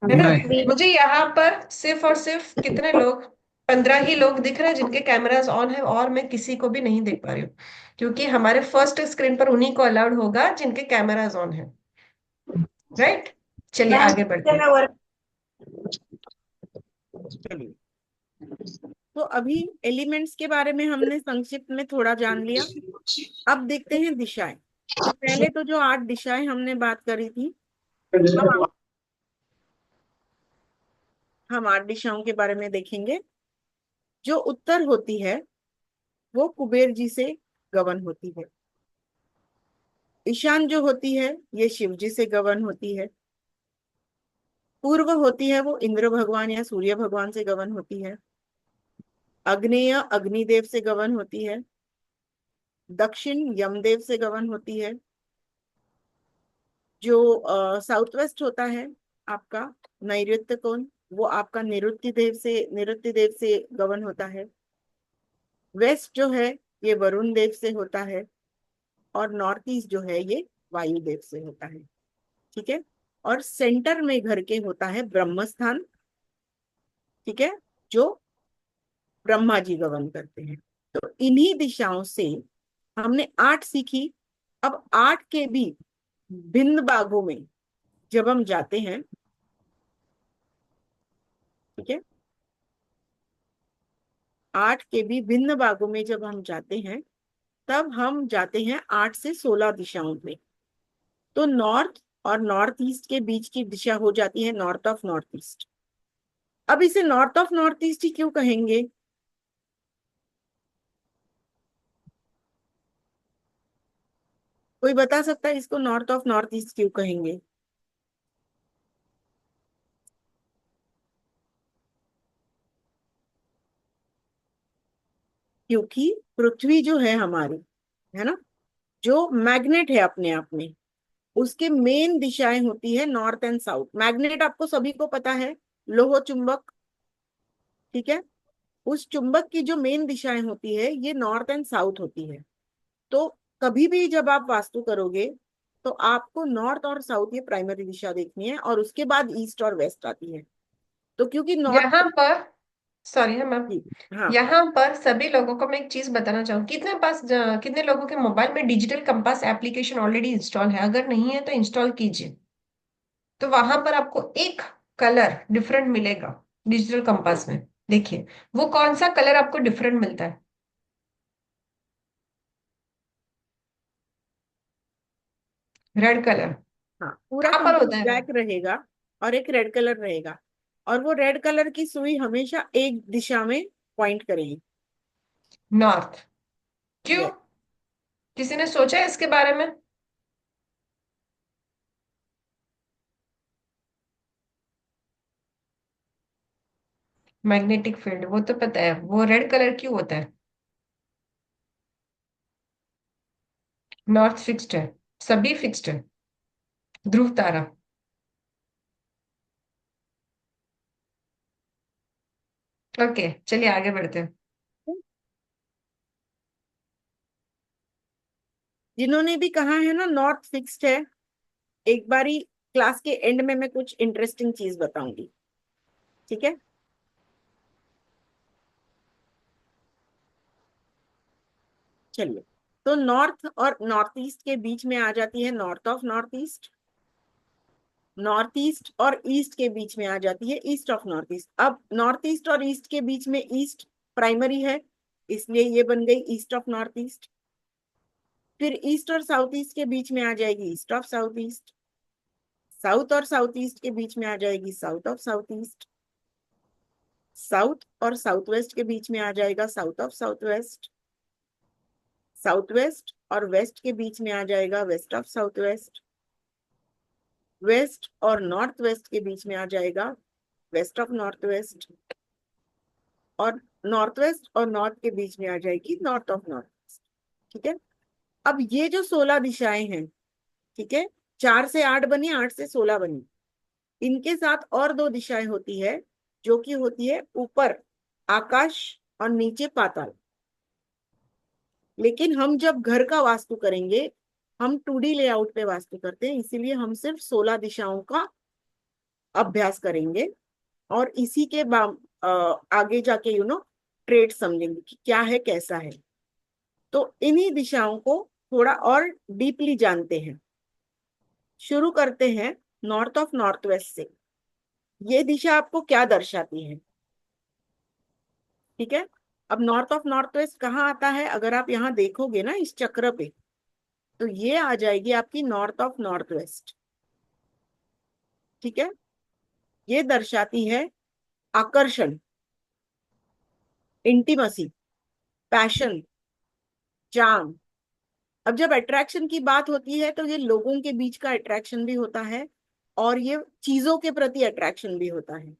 है ना? नहीं। मुझे यहाँ पर सिर्फ और सिर्फ कितने लोग, 15 ही लोग दिख रहे हैं जिनके कैमरास ऑन है, और मैं किसी को भी नहीं देख पा रही हूँ, क्योंकि हमारे फर्स्ट स्क्रीन पर उन्हीं को अलाउड होगा जिनके कैमरास ऑन है, राइट? चलिए आगे बढ़ते हैं। चलिए, तो अभी एलिमेंट्स के बारे में हमने संक्षिप्त में थोड़ा जान लिया। अब देखते हैं दिशाएं। तो पहले तो जो 8 दिशाएं हमने बात करी थी, हम हम 8 दिशाओं के बारे में देखेंगे। जो उत्तर होती है वो कुबेर जी से गवर्न होती है। ईशान जो होती है ये शिव जी से गवर्न होती है। पूर्व होती है वो इंद्र भगवान या सूर्य भगवान से गवर्न होती है। अग्नेय अग्निदेव से गवर्न होती है। दक्षिण यमदेव से गवर्न होती है। जो साउथ वेस्ट होता है आपका नैऋत्य कोण, वो आपका निरुक्ति देव से गवर्न होता है। वेस्ट जो है ये वरुण देव से होता है, और नॉर्थ ईस्ट जो है ये वायु देव से होता है। ठीक है। और सेंटर में घर के होता है ब्रह्म स्थान। ठीक है। जो ब्रह्मा जी गमन करते हैं। तो इन्हीं दिशाओं से हमने 8 सीखी। अब 8 के भी भिन्न भागों में जब हम जाते हैं, ठीक है, 8 के भी भिन्न भागों में जब हम जाते हैं, तब हम जाते हैं 8 से 16 दिशाओं में। तो नॉर्थ और नॉर्थ ईस्ट के बीच की दिशा हो जाती है नॉर्थ ऑफ नॉर्थ ईस्ट। अब इसे नॉर्थ ऑफ नॉर्थ ईस्ट ही क्यों कहेंगे? कोई बता सकता है इसको नॉर्थ ऑफ नॉर्थ ईस्ट क्यों कहेंगे? क्योंकि पृथ्वी जो है हमारी, है ना, जो मैग्नेट है अपने आप में, उसके मेन दिशाएं होती है नॉर्थ एंड साउथ। मैग्नेट आपको सभी को पता है, लोह चुंबक। ठीक है। उस चुंबक की जो मेन दिशाएं होती है ये नॉर्थ एंड साउथ होती है। तो कभी भी जब आप वास्तु करोगे तो आपको नॉर्थ और साउथ ये प्राइमरी दिशा देखनी है, और उसके बाद ईस्ट और वेस्ट आती है। तो क्योंकि नॉर्थ, यहाँ पर सॉरी है मैम, हाँ, यहाँ पर सभी लोगों को मैं एक चीज बताना चाहूँ, कितने लोगों के मोबाइल में digital compass application already install है? अगर नहीं है तो इंस्टॉल कीजिए। तो वहां पर आपको एक कलर डिफरेंट मिलेगा डिजिटल कंपास में। देखिए वो कौन सा कलर आपको डिफरेंट मिलता है। Red colour. हाँ, पूरा कहाँ पर कंपास होता है वो? ब्लैक रहेगा और एक रेड कलर रहेगा, और वो रेड कलर की सुई हमेशा एक दिशा में पॉइंट करेगी। नॉर्थ। क्यों? यस। किसी ने सोचा है इसके बारे में? मैग्नेटिक फील्ड, वो तो पता है। वो रेड कलर क्यों होता है? नॉर्थ फिक्स्ड है, सभी फिक्स्ड है। ध्रुव तारा। ओके चलिए आगे बढ़ते हैं। जिन्होंने भी कहा है ना नॉर्थ फिक्स्ड है, एक बारी क्लास के एंड में मैं कुछ इंटरेस्टिंग चीज बताऊंगी। ठीक है। चलिए, तो नॉर्थ और नॉर्थ ईस्ट के बीच में आ जाती है north of north east. North east और ईस्ट के बीच में आ जाती है ईस्ट ऑफ नॉर्थ ईस्ट। अब नॉर्थ ईस्ट और ईस्ट के बीच में ईस्ट प्राइमरी है, इसलिए ये बन गई ईस्ट ऑफ नॉर्थ ईस्ट। फिर ईस्ट और साउथ ईस्ट के बीच में आ जाएगी east of south east. South और साउथ ईस्ट के बीच में आ जाएगी south of south east. South और साउथ वेस्ट के बीच में आ जाएगा south of south west. South west और वेस्ट के बीच में आ जाएगा west of south west. West और नॉर्थ वेस्ट के बीच में आ जाएगा वेस्ट ऑफ नॉर्थ वेस्ट। और नॉर्थ वेस्ट और नॉर्थ के बीच में आ जाएगी नॉर्थ ऑफ नॉर्थ वेस्ट। ठीक है। अब ये जो 16 दिशाएं हैं, ठीक है, 4 से 8 बनी, 8 से 16 बनी, इनके साथ और 2 दिशाएं होती है, जो कि होती है ऊपर आकाश और नीचे पाताल। लेकिन हम जब घर का वास्तु करेंगे, हम 2D लेआउट पे वास्तु करते हैं, इसीलिए हम सिर्फ 16 दिशाओं का अभ्यास करेंगे, और इसी के आगे जाके ट्रेड समझेंगे कि क्या है कैसा है। तो इन्हीं दिशाओं को थोड़ा और डीपली जानते हैं। शुरू करते हैं नॉर्थ ऑफ नॉर्थ वेस्ट से। ये दिशा आपको क्या दर्शाती है? ठीक है। अब नॉर्थ ऑफ नॉर्थ वेस्ट कहाँ आता है? अगर आप यहाँ देखोगे ना इस चक्र पे, तो ये आ जाएगी आपकी नॉर्थ ऑफ नॉर्थ वेस्ट। ठीक है। ये दर्शाती है आकर्षण, इंटीमसी, पैशन, चार्म। अब जब अट्रैक्शन की बात होती है तो ये लोगों के बीच का अट्रैक्शन भी होता है, और ये चीजों के प्रति अट्रैक्शन भी होता है।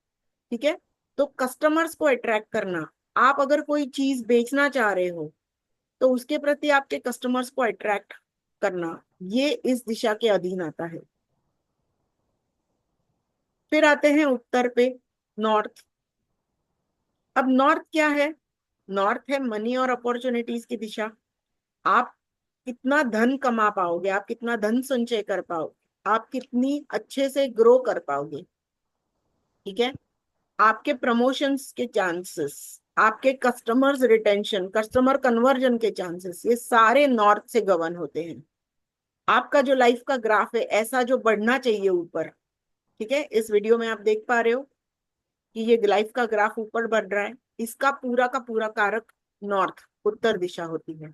ठीक है। तो कस्टमर्स को अट्रैक्ट करना, आप अगर कोई चीज बेचना चाह रहे हो तो उसके प्रति आपके कस्टमर्स को अट्रैक्ट करना, ये इस दिशा के अधीन आता है। फिर आते हैं उत्तर पे, नॉर्थ। अब नॉर्थ क्या है? नॉर्थ है मनी और अपॉर्चुनिटीज की दिशा। आप कितना धन कमा पाओगे, आप कितना धन संचय कर पाओगे, आप कितनी अच्छे से ग्रो कर पाओगे, ठीक है। आपके प्रमोशंस के चांसेस, आपके कस्टमर्स रिटेंशन, कस्टमर कन्वर्जन के चांसेस, ये सारे नॉर्थ से गवर्न होते हैं। आपका जो लाइफ का ग्राफ है ऐसा जो बढ़ना चाहिए ऊपर, ठीक है, इस वीडियो में आप देख पा रहे हो कि ये लाइफ का ग्राफ ऊपर बढ़ रहा है, इसका पूरा का पूरा कारक नॉर्थ, उत्तर दिशा होती है।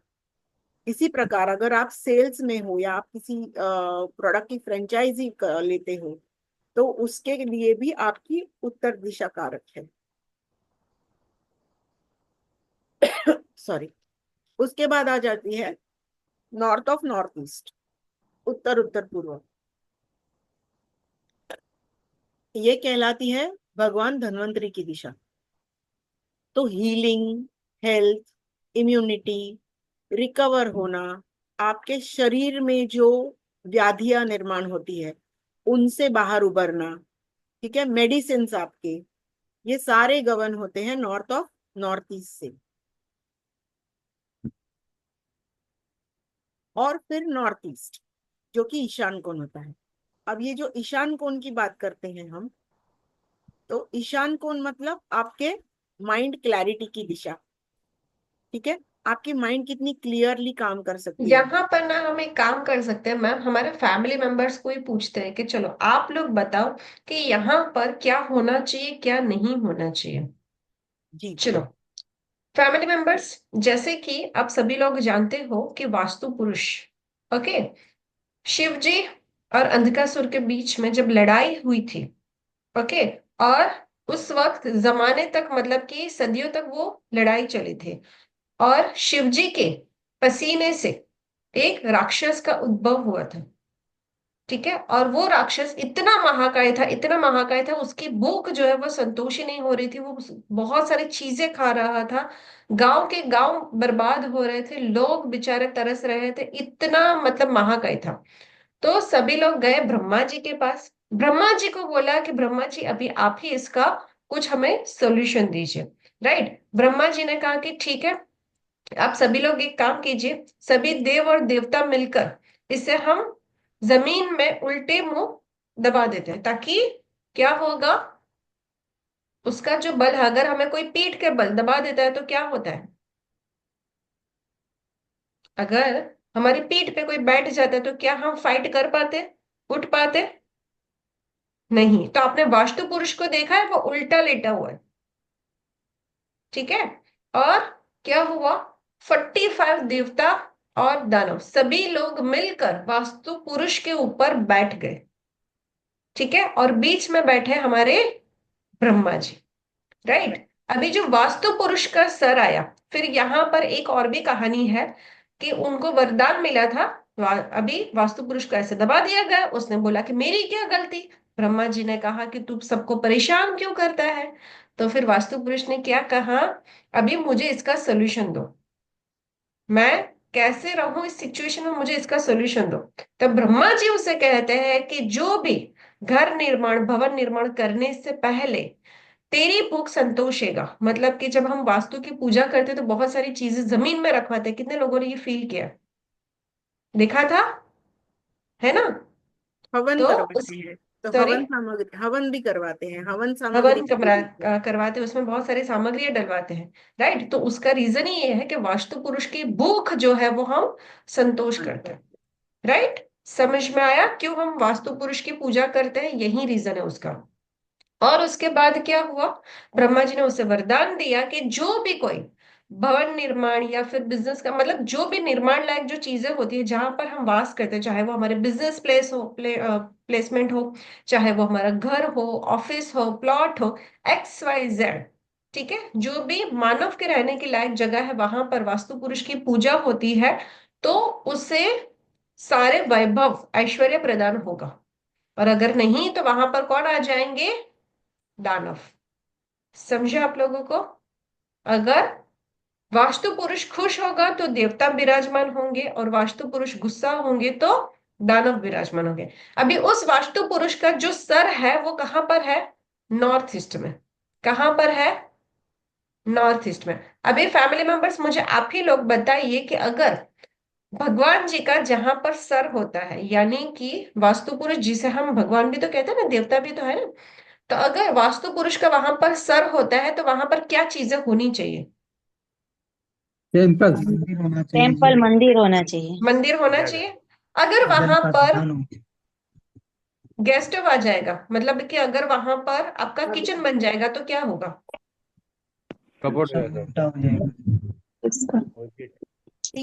इसी प्रकार अगर आप सेल्स में हो या आप किसी प्रोडक्ट की फ्रेंचाइजी लेते हो तो उसके लिए भी आपकी उत्तर दिशा कारक है। सॉरी। उसके बाद आ जाती है north of north east, Uttar Uttar पूर्व। ये कहलाती है भगवान धन्वंतरी की दिशा। तो हीलिंग, हेल्थ, इम्यूनिटी, रिकवर होना, आपके शरीर में जो व्याधियां निर्माण होती है उनसे बाहर उबरना, ठीक है, मेडिसिन आपके, ये सारे गवर्न होते हैं नॉर्थ ऑफ नॉर्थ ईस्ट से। और फिर नॉर्थ ईस्ट जो कि ईशान कोण होता है। अब ये जो ईशान कोण की बात करते हैं हम, तो ईशान कोण मतलब आपके माइंड क्लैरिटी की दिशा, ठीक है, आपकी माइंड कितनी क्लियरली काम कर सकती है। यहाँ पर ना हम एक काम कर सकते हैं मैम, हमारे फैमिली मेंबर्स को ही पूछते हैं कि चलो आप लोग बताओ कि यहाँ पर क्या होना चाहिए क्या नहीं होना चाहिए। जी। चलो फैमिली मेंबर्स, जैसे कि आप सभी लोग जानते हो कि वास्तु पुरुष, ओके, शिव जी और अंधकासुर के बीच में जब लड़ाई हुई थी, ओके, और उस वक्त जमाने तक मतलब कि सदियों तक वो लड़ाई चली थी, और शिव जी के पसीने से एक राक्षस का उद्भव हुआ था, ठीक है, और वो राक्षस इतना महाकाय था, इतना महाकाय था, उसकी भूख जो है वो संतोष ही नहीं हो रही थी, वो बहुत सारी चीजें खा रहा था, गांव के गांव बर्बाद हो रहे थे, लोग बेचारे तरस रहे थे, इतना मतलब महाकाय था। तो सभी लोग गए ब्रह्मा जी के पास, ब्रह्मा जी को बोला कि ब्रह्मा जी अभी आप ही इसका कुछ हमें सोल्यूशन दीजिए। राइट, ब्रह्मा जी ने कहा कि ठीक है, आप सभी लोग एक काम कीजिए, सभी देव और देवता मिलकर इसे हम जमीन में उल्टे मुंह दबा देते हैं, ताकि क्या होगा, उसका जो बल है, अगर हमें कोई पीठ के बल दबा देता है तो क्या होता है, अगर हमारी पीठ पे कोई बैठ जाता है तो क्या हम फाइट कर पाते, उठ पाते? नहीं। तो आपने वास्तु पुरुष को देखा है, वो उल्टा लेटा हुआ है, ठीक है, और क्या हुआ, 45 देवता और दानव सभी लोग मिलकर वास्तु पुरुष के ऊपर बैठ गए, ठीक है, और बीच में बैठे हमारे ब्रह्मा जी। राइट, अभी जो वास्तु पुरुष का सर आया, फिर यहाँ पर एक और भी कहानी है कि उनको वरदान मिला था, अभी वास्तु पुरुष को ऐसे दबा दिया गया, उसने बोला कि मेरी क्या गलती, ब्रह्मा जी ने कहा कि तू सबको परेशान क्यों करता है, तो फिर वास्तु पुरुष ने क्या कहा, अभी मुझे इसका सोल्यूशन दो, मैं कैसे रहूं इस सिचुएशन में, मुझे इसका सोल्यूशन दो। तो ब्रह्मा जी उसे कहते हैं कि जो भी घर निर्माण, भवन निर्माण करने से पहले तेरी भूख संतोषेगा, मतलब कि जब हम वास्तु की पूजा करते तो बहुत सारी चीजें जमीन में रखवाते हैं, कितने लोगों ने ये फील किया, देखा था, है ना? हवन तो उस, करवाते हैं, तो सॉरी, हवन सामग्री, हवन भी करवाते हैं, हवन सामग्री हवन भी देते हैं। करवाते हैं, उसमें बहुत सारी सामग्रियां डलवाते हैं। राइट, तो उसका रीजन ही ये है कि वास्तु पुरुष की भूख जो है वो हम संतोष करते हैं। राइट, समझ में आया क्यों हम वास्तु पुरुष की पूजा करते हैं, यही रीजन है उसका। और उसके बाद क्या हुआ, ब्रह्मा जी ने उसे वरदान दिया कि जो भी कोई भवन निर्माण या फिर बिजनेस का मतलब जो भी निर्माण लायक जो चीजें होती है जहां पर हम वास करते हैं, चाहे वो हमारे बिजनेस प्लेस हो, प्लेसमेंट हो, चाहे वो हमारा घर हो, ऑफिस हो, प्लॉट हो, XYZ, ठीक है, जो भी मानव के रहने के लायक जगह है वहां पर वास्तु पुरुष की पूजा होती है, तो उसे सारे वैभव ऐश्वर्य प्रदान होगा। और अगर नहीं तो वहां पर कौन आ जाएंगे, दानव। समझे आप लोगों को? अगर वास्तु पुरुष खुश होगा तो देवता विराजमान होंगे, और वास्तु पुरुष गुस्सा होंगे तो दानव विराजमान होंगे। अभी उस वास्तु पुरुष का जो सर है वो कहां पर है, नॉर्थ ईस्ट में। कहां पर है, नॉर्थ ईस्ट में। अभी फैमिली मेंबर्स मुझे आप ही लोग बताइए कि अगर भगवान जी का जहां पर सर होता है, यानी कि वास्तु पुरुष जिसे हम भगवान भी तो कहते हैं ना, देवता भी तो है ना, तो अगर वास्तु पुरुष का वहां पर सर होता है तो वहां पर क्या चीजें होनी चाहिए? टेम्पल। मंदिर होना टेम्पल, चाहिए। मंदिर होना चाहिए। मंदिर होना चाहिए। अगर जल वहां का पर स्थान हो। गेस्ट आ जाएगा, मतलब कि अगर वहां पर आपका किचन बन जाएगा तो क्या होगा? सब उल्टा हो जाएगा। Peace of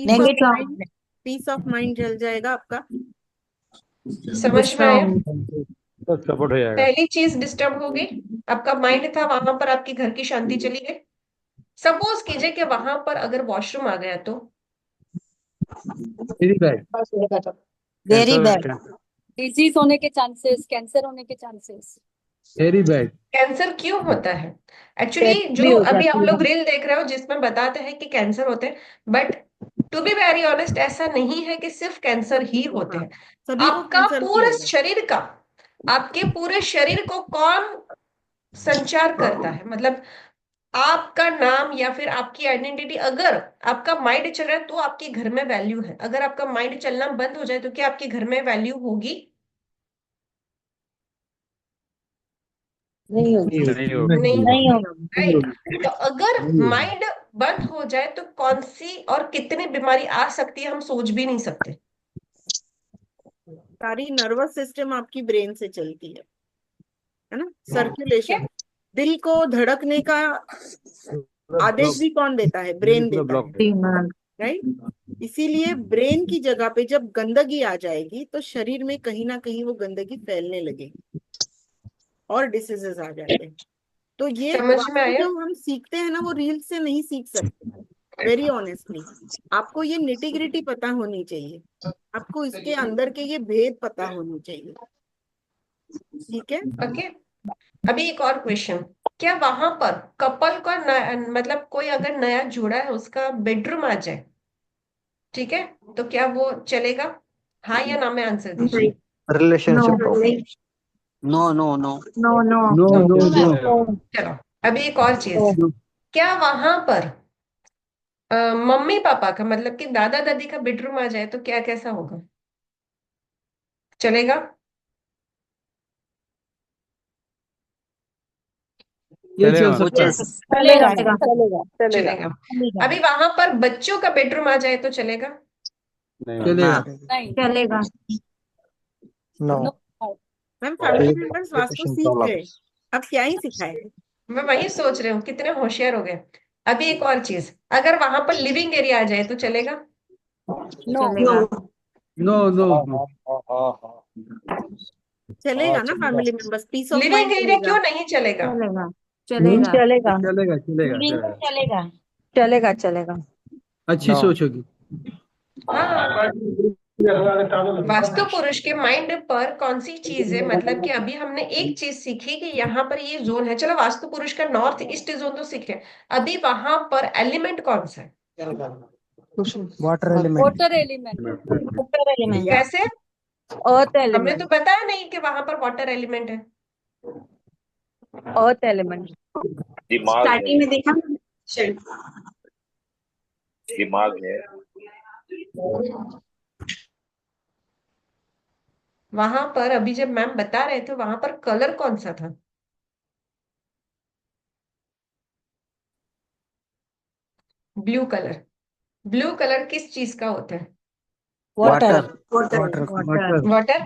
mind, negative. Peace of mind जल जाएगा आपका। समझ में गुस्सा आया? होगा। सब सपोर्ट हो जाएगा। पहली चीज डिस्टर्ब होगी, आपका माइंड था वहां पर, आपकी घर की शांति चली गई। सपोज कीजिए कि वहां पर अगर वॉशरूम आ गया तो? Very bad. Very bad. Disease होने के चांसेस, कैंसर होने के चांसेस। Very bad. कैंसर क्यों होता है? एक्चुअली डेथ भी जो हो अभी आप जाती लोग है। रील देख रहे हो जिसमें बताते हैं कि कैंसर होते हैं, but to be very honest ऐसा नहीं है कि सिर्फ कैंसर सभी ही को, होते हाँ, हैं। सभी को आपका कैंसर ही पूरे होगा। शरीर का, आपके पूरे शरीर को कौन संचार करता है, मतलब आपका नाम या फिर आपकी आइडेंटिटी, अगर आपका माइंड चल रहा है तो आपके घर में वैल्यू है, अगर आपका माइंड चलना बंद हो जाए तो क्या आपके घर में वैल्यू होगी? नहीं होगी। नहीं होगा। नहीं नहीं होगी। होगा। राइट। तो अगर माइंड बंद हो जाए तो कौन सी और कितनी बीमारी आ सकती है हम सोच भी नहीं सकते। सारी नर्वस सिस्टम आपकी ब्रेन से चलती है ना, ठीक है। सर्कुलेशन। दिल को धड़कने का आदेश भी कौन देता है? ब्रेन पूरा देता ब्लॉक है, है। दिमाग। राइट। इसीलिए ब्रेन की जगह पे जब गंदगी आ जाएगी तो शरीर में कहीं ना कहीं वो गंदगी फैलने लगेगी और डिसीजेस आ जाते हैं। तो ये समझ में वास्तु आया? जो हम सीखते हैं ना, वो रील से नहीं सीख सकते। वेरी ऑनेस्टली, आपको ये निटिग्रिटी पता होनी चाहिए, आपको इसके अंदर के ये भेद पता होने चाहिए। ठीक है। ओके। अभी एक और क्वेश्चन, क्या वहां पर कपल का मतलब कोई अगर नया जोड़ा है उसका बेडरूम आ जाए, ठीक है, तो क्या वो चलेगा? हाँ या ना में आंसर नहीं। दीजिए। No. Relationship topic. No no no. No no. No no no. चलो, अभी एक और चीज, नो। क्या वहां पर मम्मी पापा का मतलब कि दादा दादी का बेडरूम आ जाए तो क्या कैसा होगा? चलेगा? ये चल सकता है। यस। चलेगा चलेगा। चलेगा। चलेगा। अभी वहां पर बच्चों का बेडरूम आ जाए तो चलेगा? चलेगा। नहीं। चलेगा। No. No. Ma'am, family members vastu सीख गए, अब क्या ही सिखाए। मैं वही सोच रही हूँ कितने होशियार हो गए। अभी एक और चीज, अगर वहां पर लिविंग एरिया आ जाए तो चलेगा? नो। चलेगा। No no no. चलेगा ना family members, peace of living mind area रहेगा। क्यों नहीं चलेगा? चलेगा। हम्म? चलेगा। चलेगा। चलेगा चलेगा लिविंग चलेगा। चलेगा। चलेगा चलेगा। अच्छी सोच होगी। हाँ। वास्तु पुरुष के माइंड पर कौन सी चीज है, मतलब कि अभी हमने एक चीज सीखी कि यहाँ पर ये जोन है, चलो वास्तु पुरुष का नॉर्थ ईस्ट जोन तो सीखे, अभी वहां पर एलिमेंट कौन सा है? Water element. Water element. Water element. कैसे? अर्थ हमने तो एलिमेंट। बताया नहीं कि वहां पर वाटर एलिमेंट है। Earth element. दिमाग है। स्टार्टिंग में देखा। दिमाग है। वहां पर अभी जब मैम बता रहे थे वहां पर कलर कौन सा था? Blue colour. ब्लू कलर किस चीज का होता है? Water. Water. Water. Water. Water.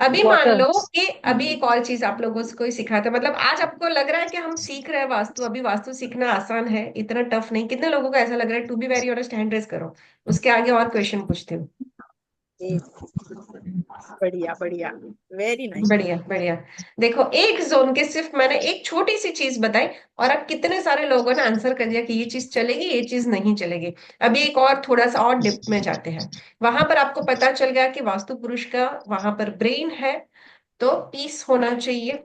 अभी मान वाटर। लो कि अभी एक और चीज आप लोगों को ही सिखाते हैं, मतलब आज आपको लग रहा है कि हम सीख रहे हैं वास्तु, अभी वास्तु सीखना आसान है, इतना टफ नहीं। कितने लोगों को ऐसा लग रहा है? To be very honest hand raise करो, उसके आगे और क्वेश्चन पूछते हो। बढ़िया बढ़िया, वेरी नाइस। बढ़िया बढ़िया। देखो, एक जोन के सिर्फ मैंने एक छोटी सी चीज बताई और अब कितने सारे लोगों ने आंसर कर दिया कि ये चीज चलेगी, ये चीज नहीं चलेगी। अभी एक और थोड़ा सा और डिप में जाते हैं। वहां पर आपको पता चल गया कि वास्तु पुरुष का वहां पर ब्रेन है, तो पीस होना चाहिए।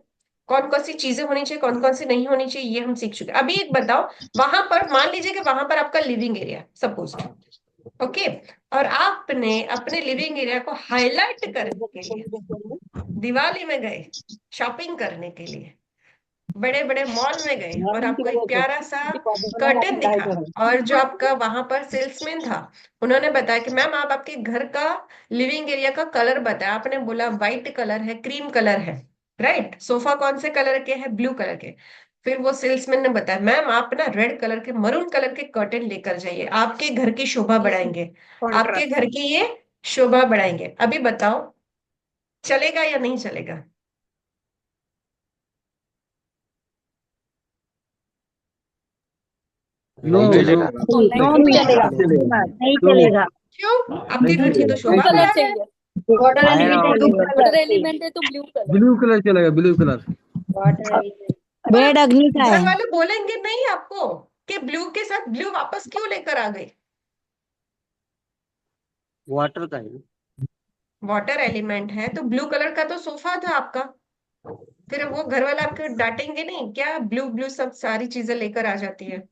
कौन कौन सी चीजें होनी चाहिए, कौन कौन सी नहीं होनी चाहिए, ये हम सीख चुके हैं। अभी एक बताओ, वहां पर मान लीजिए कि वहां पर आपका लिविंग एरिया सपोज, ओके, और आपने अपने लिविंग एरिया को हाईलाइट करने के लिए दिवाली में गए शॉपिंग करने के लिए, बड़े बड़े मॉल में गए मैम और उनकी आपको एक वजह से प्यारा सा उनकी प्रॉब्लम है, कर्टेन आपकी दिखा, लाइट है। और जो आपका वहां पर सेल्समैन था उन्होंने बताया कि मैम आप आपके घर का लिविंग एरिया का कलर बताया, आपने बोला व्हाइट कलर है, क्रीम कलर है, राइट, सोफा कौन से कलर के है, ब्लू कलर के। फिर वो सेल्समैन ने बताया मैम आप ना रेड कलर के, मरून कलर के कर्टेन लेकर जाइए, आपके घर की शोभा बढ़ाएंगे, आपके कॉन्ट्रास्ट। घर की ये शोभा बढ़ाएंगे। अभी बताओ चलेगा या नहीं चलेगा? नो नहीं नो चलेगा। नहीं नो नहीं चलेगा, चलेगा। नहीं नो चलेगा। क्यों? नहीं आपके घर की तो चलेगा, नहीं शोभा कलर बढ़ा चलेगा। रहे हैं। चाहिए। वाटर एलिमेंट है तो एलिमेंट वाटर एलिमेंट है तो ब्लू कलर। ब्लू कलर चलेगा, ब्लू कलर। वाटर एलिमेंट पर बेड अग्नि का घर है। वाले बोलेंगे नहीं आपको कि ब्लू के साथ ब्लू वापस क्यों लेकर आ गई? वाटर का है। वाटर एलिमेंट है तो ब्लू कलर का तो सोफा था आपका, फिर वो घर वाले आपके डांटेंगे नहीं क्या, ब्लू ब्लू सब सारी चीजें लेकर आ जाती है?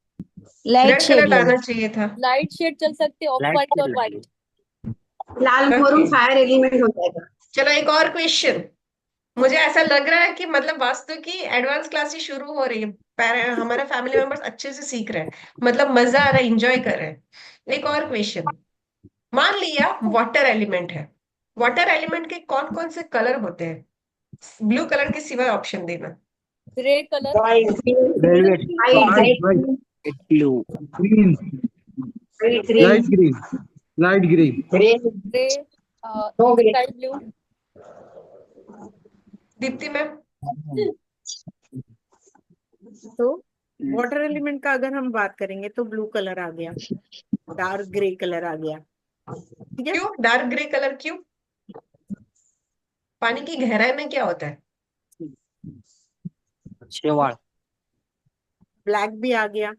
लाइट रेड कलर शेड लाना लगा। चाहिए था। लाइट शेड चल सकते, ऑफ लाइट वाइट शेड और लगी। वाइट। लाल ओके, मरून फायर एलिमेंट हो जाएगा। चलो एक और क्वेश्चन। मुझे ऐसा लग रहा है कि मतलब वास्तु की एडवांस क्लासेस शुरू हो रही है, हमारे फैमिली मेंबर्स अच्छे से सीख रहे हैं, मतलब मजा आ रहा है, एंजॉय कर रहे हैं। एक और क्वेश्चन। मान लिया वाटर एलिमेंट है, वाटर एलिमेंट के कौन कौन से कलर होते हैं? ब्लू कलर के सिवाय ऑप्शन देना। Grey colour, white velvet white, white, blue green, green light green, light green. Grey grey, no grey sky blue. Deepti ma'am. तो वाटर एलिमेंट का अगर हम बात करेंगे तो ब्लू कलर आ गया, डार्क ग्रे कलर आ गया, ठीक है। क्यों डार्क ग्रे कलर क्यों? पानी की गहराई में क्या होता है? शेवाळ ब्लैक भी आ गया,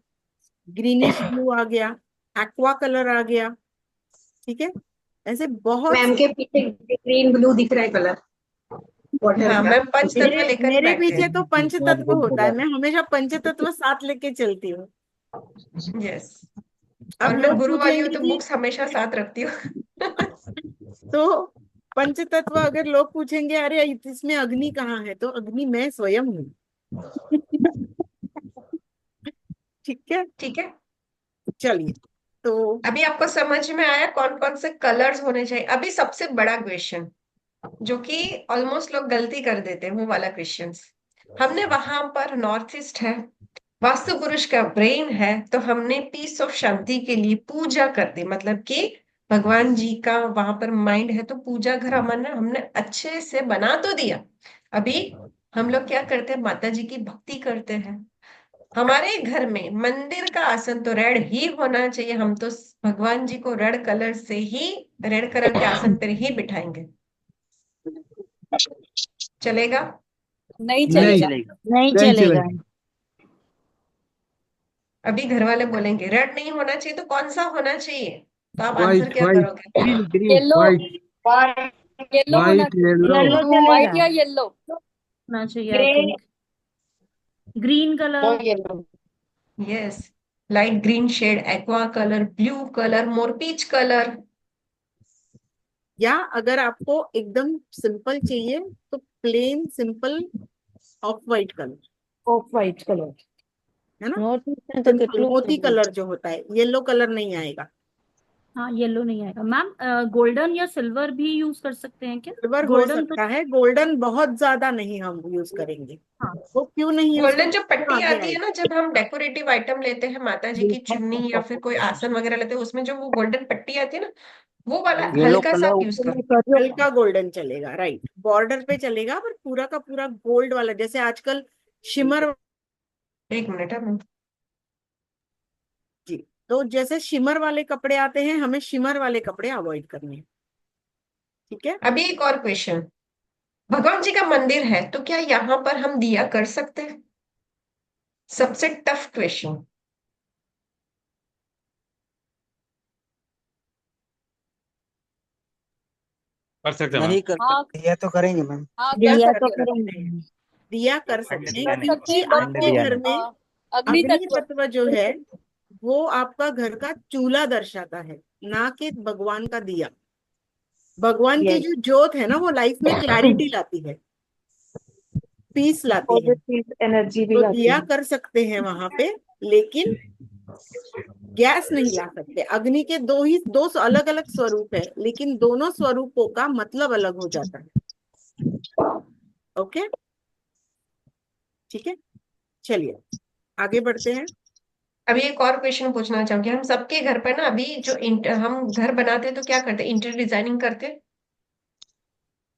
ग्रीनिश ब्लू आ गया, एक्वा कलर आ गया, ठीक है। ऐसे बहुत मैम के पीछे ग्रीन ब्लू दिख रहा है कलर वाटर हाँ का। मैम पंच तत्व मेरे लेकर ही मेरे बैठे पीछे हैं। तो पंचतत्व होता है, मैं हमेशा पंचतत्व साथ लेके चलती हूँ। यस। अब और मैं लोग गुरु वाली हूँ पूछेंगे तो कि बुक्स हमेशा साथ रखती हूँ। तो पंचतत्व अगर लोग पूछेंगे अरे इसमें अग्नि कहाँ है, तो अग्नि मैं स्वयं हूँ। ठीक है, ठीक है। चलिए। तो अभी आपको समझ में आया कौन कौन से कलर्स होने चाहिए? अभी सबसे बड़ा क्वेश्चन जो कि ऑलमोस्ट लोग गलती कर देते हैं, वो वाला क्वेश्चन। हमने वहां पर नॉर्थ ईस्ट है, वास्तु पुरुष का ब्रेन है, तो हमने पीस ऑफ शांति के लिए पूजा कर दी, मतलब कि भगवान जी का वहां पर माइंड है, तो पूजा घर हमने हमने अच्छे से बना तो दिया। अभी हम लोग क्या करते हैं, माता जी की भक्ति करते हैं। हमारे घर में मंदिर का आसन तो रेड ही होना चाहिए, हम तो भगवान जी को रेड कलर से ही, रेड कलर के आसन पर ही बिठाएंगे। चलेगा? नहीं नहीं चलेगा। चलेगा। नहीं नहीं चलेगा। चलेगा। अभी घर वाले बोलेंगे रेड नहीं होना चाहिए, तो कौन सा होना चाहिए? तो आप आंसर वाइट, क्या वाइट, करोगे? Green, green, yellow, white, yellow होना वाइट, चाहिए। येलो। येलो व्हाइट चलेगा। या येलो। होना चाहिए I grey think. Green no colour. Yellow yes, light green shade, aqua colour, blue colour, मोरपीच कलर। या अगर आपको एकदम सिंपल चाहिए तो plain simple off white colour, off white colour. है ना, नॉर्थ ईस्ट में तो सिंपल कितने मोती कलर जो होता है, येलो कलर नहीं आएगा। हाँ येलो नहीं आएगा मैम। गोल्डन या सिल्वर भी यूज कर सकते हैं क्या? सिल्वर हो गोल्डन तो सकता है, गोल्डन बहुत ज्यादा नहीं हम यूज करेंगे। हाँ। वो क्यों नहीं यूज गोल्डन जो करेंगे वो पट्टी आगे आती है आएगा। ना, जब हम डेकोरेटिव आइटम लेते हैं, माता जी की चुन्नी या फिर कोई आसन वगैरह लेते हैं, उसमें जो वो गोल्डन पट्टी आती है ना, वो वाला येलो हल्का सा कलर आप यूज करो। हल्का गोल्डन चलेगा, राइट, बॉर्डर पे चलेगा, पर पूरा का पूरा गोल्ड वाला, जैसे आजकल शिमर। एक मिनट है। जी, तो जैसे शिमर वाले कपड़े आते हैं, हमें शिमर वाले कपड़े अवॉइड करने हैं, ठीक है। अभी एक और क्वेश्चन। भगवान जी का मंदिर है तो क्या यहाँ पर हम दिया कर सकते हैं? सबसे टफ क्वेश्चन। कर सकते हैं मैम। नहीं कर हाँ, सकते, यह तो करेंगे मैम। हाँ कर दिया दिया कर तो सकते हैं। सकते हैं, करेंगे। दिया कर सकते हैं, कर सकते क्योंकि हैं बट अंडे आपके दिया घर नहीं। में अग्नि अग्नि तत्व। तत्व जो है वो आपका घर का चूल्हा दर्शाता है, ना कि भगवान का दिया। भगवान की यस। जो ज्योत है ना, वो लाइफ में क्लैरिटी लाती है, पीस लाती है। पॉजिटिव एनर्जी भी तो लाती दिया है। कर सकते हैं वहां पे, लेकिन गैस नहीं ला सकते। अग्नि के दो अलग अलग स्वरूप है, लेकिन दोनों स्वरूपों का मतलब अलग हो जाता है। ओके, ठीक है, चलिए आगे बढ़ते हैं। अभी एक और क्वेश्चन पूछना चाहूंगी। हम सबके घर पर ना अभी जो हम घर बनाते हैं तो क्या करते हैं, इंटीरियर डिजाइनिंग करते हैं,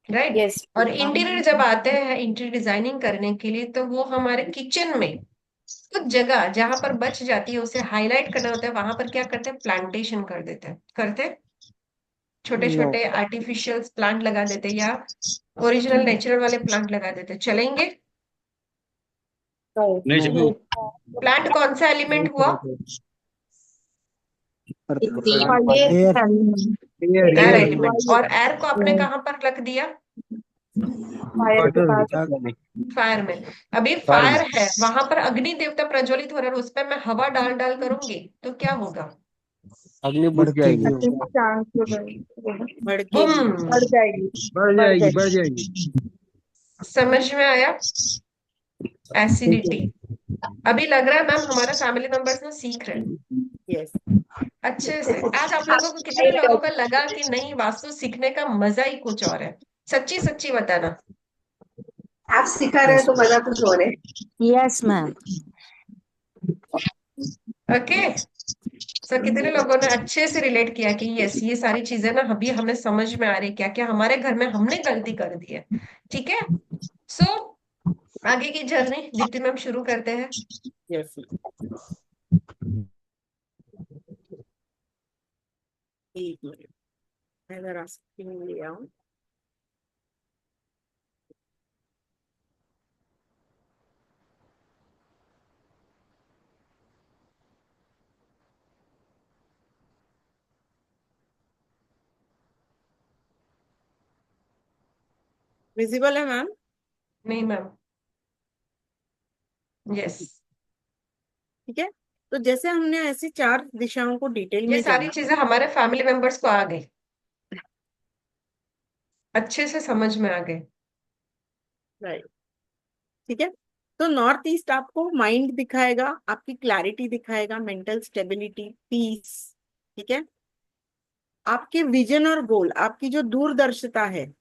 राइट। यस। और इंटीरियर जब आते हैं इंटीरियर डिजाइनिंग करने के लिए, तो वो हमारे किचन में कुछ जगह जहां पर बच जाती है उसे हाईलाइट करना होता है, वहां पर क्या करते हैं, प्लांटेशन कर देते हैं, करते हैं, छोटे नो। छोटे आर्टिफिशियल प्लांट लगा देते हैं, या ओरिजिनल नेचुरल वाले प्लांट लगा देते हैं, चलेंगे। नहीं नो। चाहिए। प्लांट कौन सा एलिमेंट हुआ, fire air. Air air air element. और एयर को आपने कहाँ पर रख दिया, फायर के वाटर पास। में फायर में। अभी फायर में। फायर है, वहां पर अग्नि देवता प्रज्वलित हो रहा है, उस पर मैं हवा डाल डाल करूंगी तो क्या होगा, अग्नि बुझ भड़केगी। जाएगी। चांस हो जाएगा, भड़केगी। बुम। बढ़ जाएगी। बढ़ बढ़ जाएगी, बढ़ जाएगी। जाएगी। समझ में आया, ठीक एसिडिटी। है। अभी लग रहा है मैम हमारे फैमिली मेंबर्स ना सीख रहे हैं यस, अच्छे से। आज आप लोगों को, कितने लोगों को लगा कि नहीं वास्तु सीखने का मजा ही कुछ और है, सच्ची सच्ची बताना। आप सिखा रहे हो तो मजा कुछ और है। Yes ma'am. ओके, सो कितने लोगों ने अच्छे से रिलेट किया कि यस ये सारी चीजें ना अभी हमें समझ में आ रही, क्या क्या हमारे घर में हमने गलती कर दी है। ठीक है, सो आगे की जर्नी दीप्ति मैम शुरू करते हैं। यस। एक मिनट, मैं जरा स्क्रीन ले आऊं। विजिबल है मैम? नहीं मैम, यस, ठीक है, तो जैसे हमने ऐसी 4 दिशाओं को डिटेल ये में सारी जाना। चीजें हमारे फैमिली मेंबर्स को आ गई, अच्छे से समझ में आ गए। राइट, ठीक है। तो नॉर्थ ईस्ट आपको माइंड दिखाएगा, आपकी क्लैरिटी दिखाएगा, मेंटल स्टेबिलिटी, पीस। ठीक है, आपके विजन और गोल, आपकी जो दूरदर्शिता है,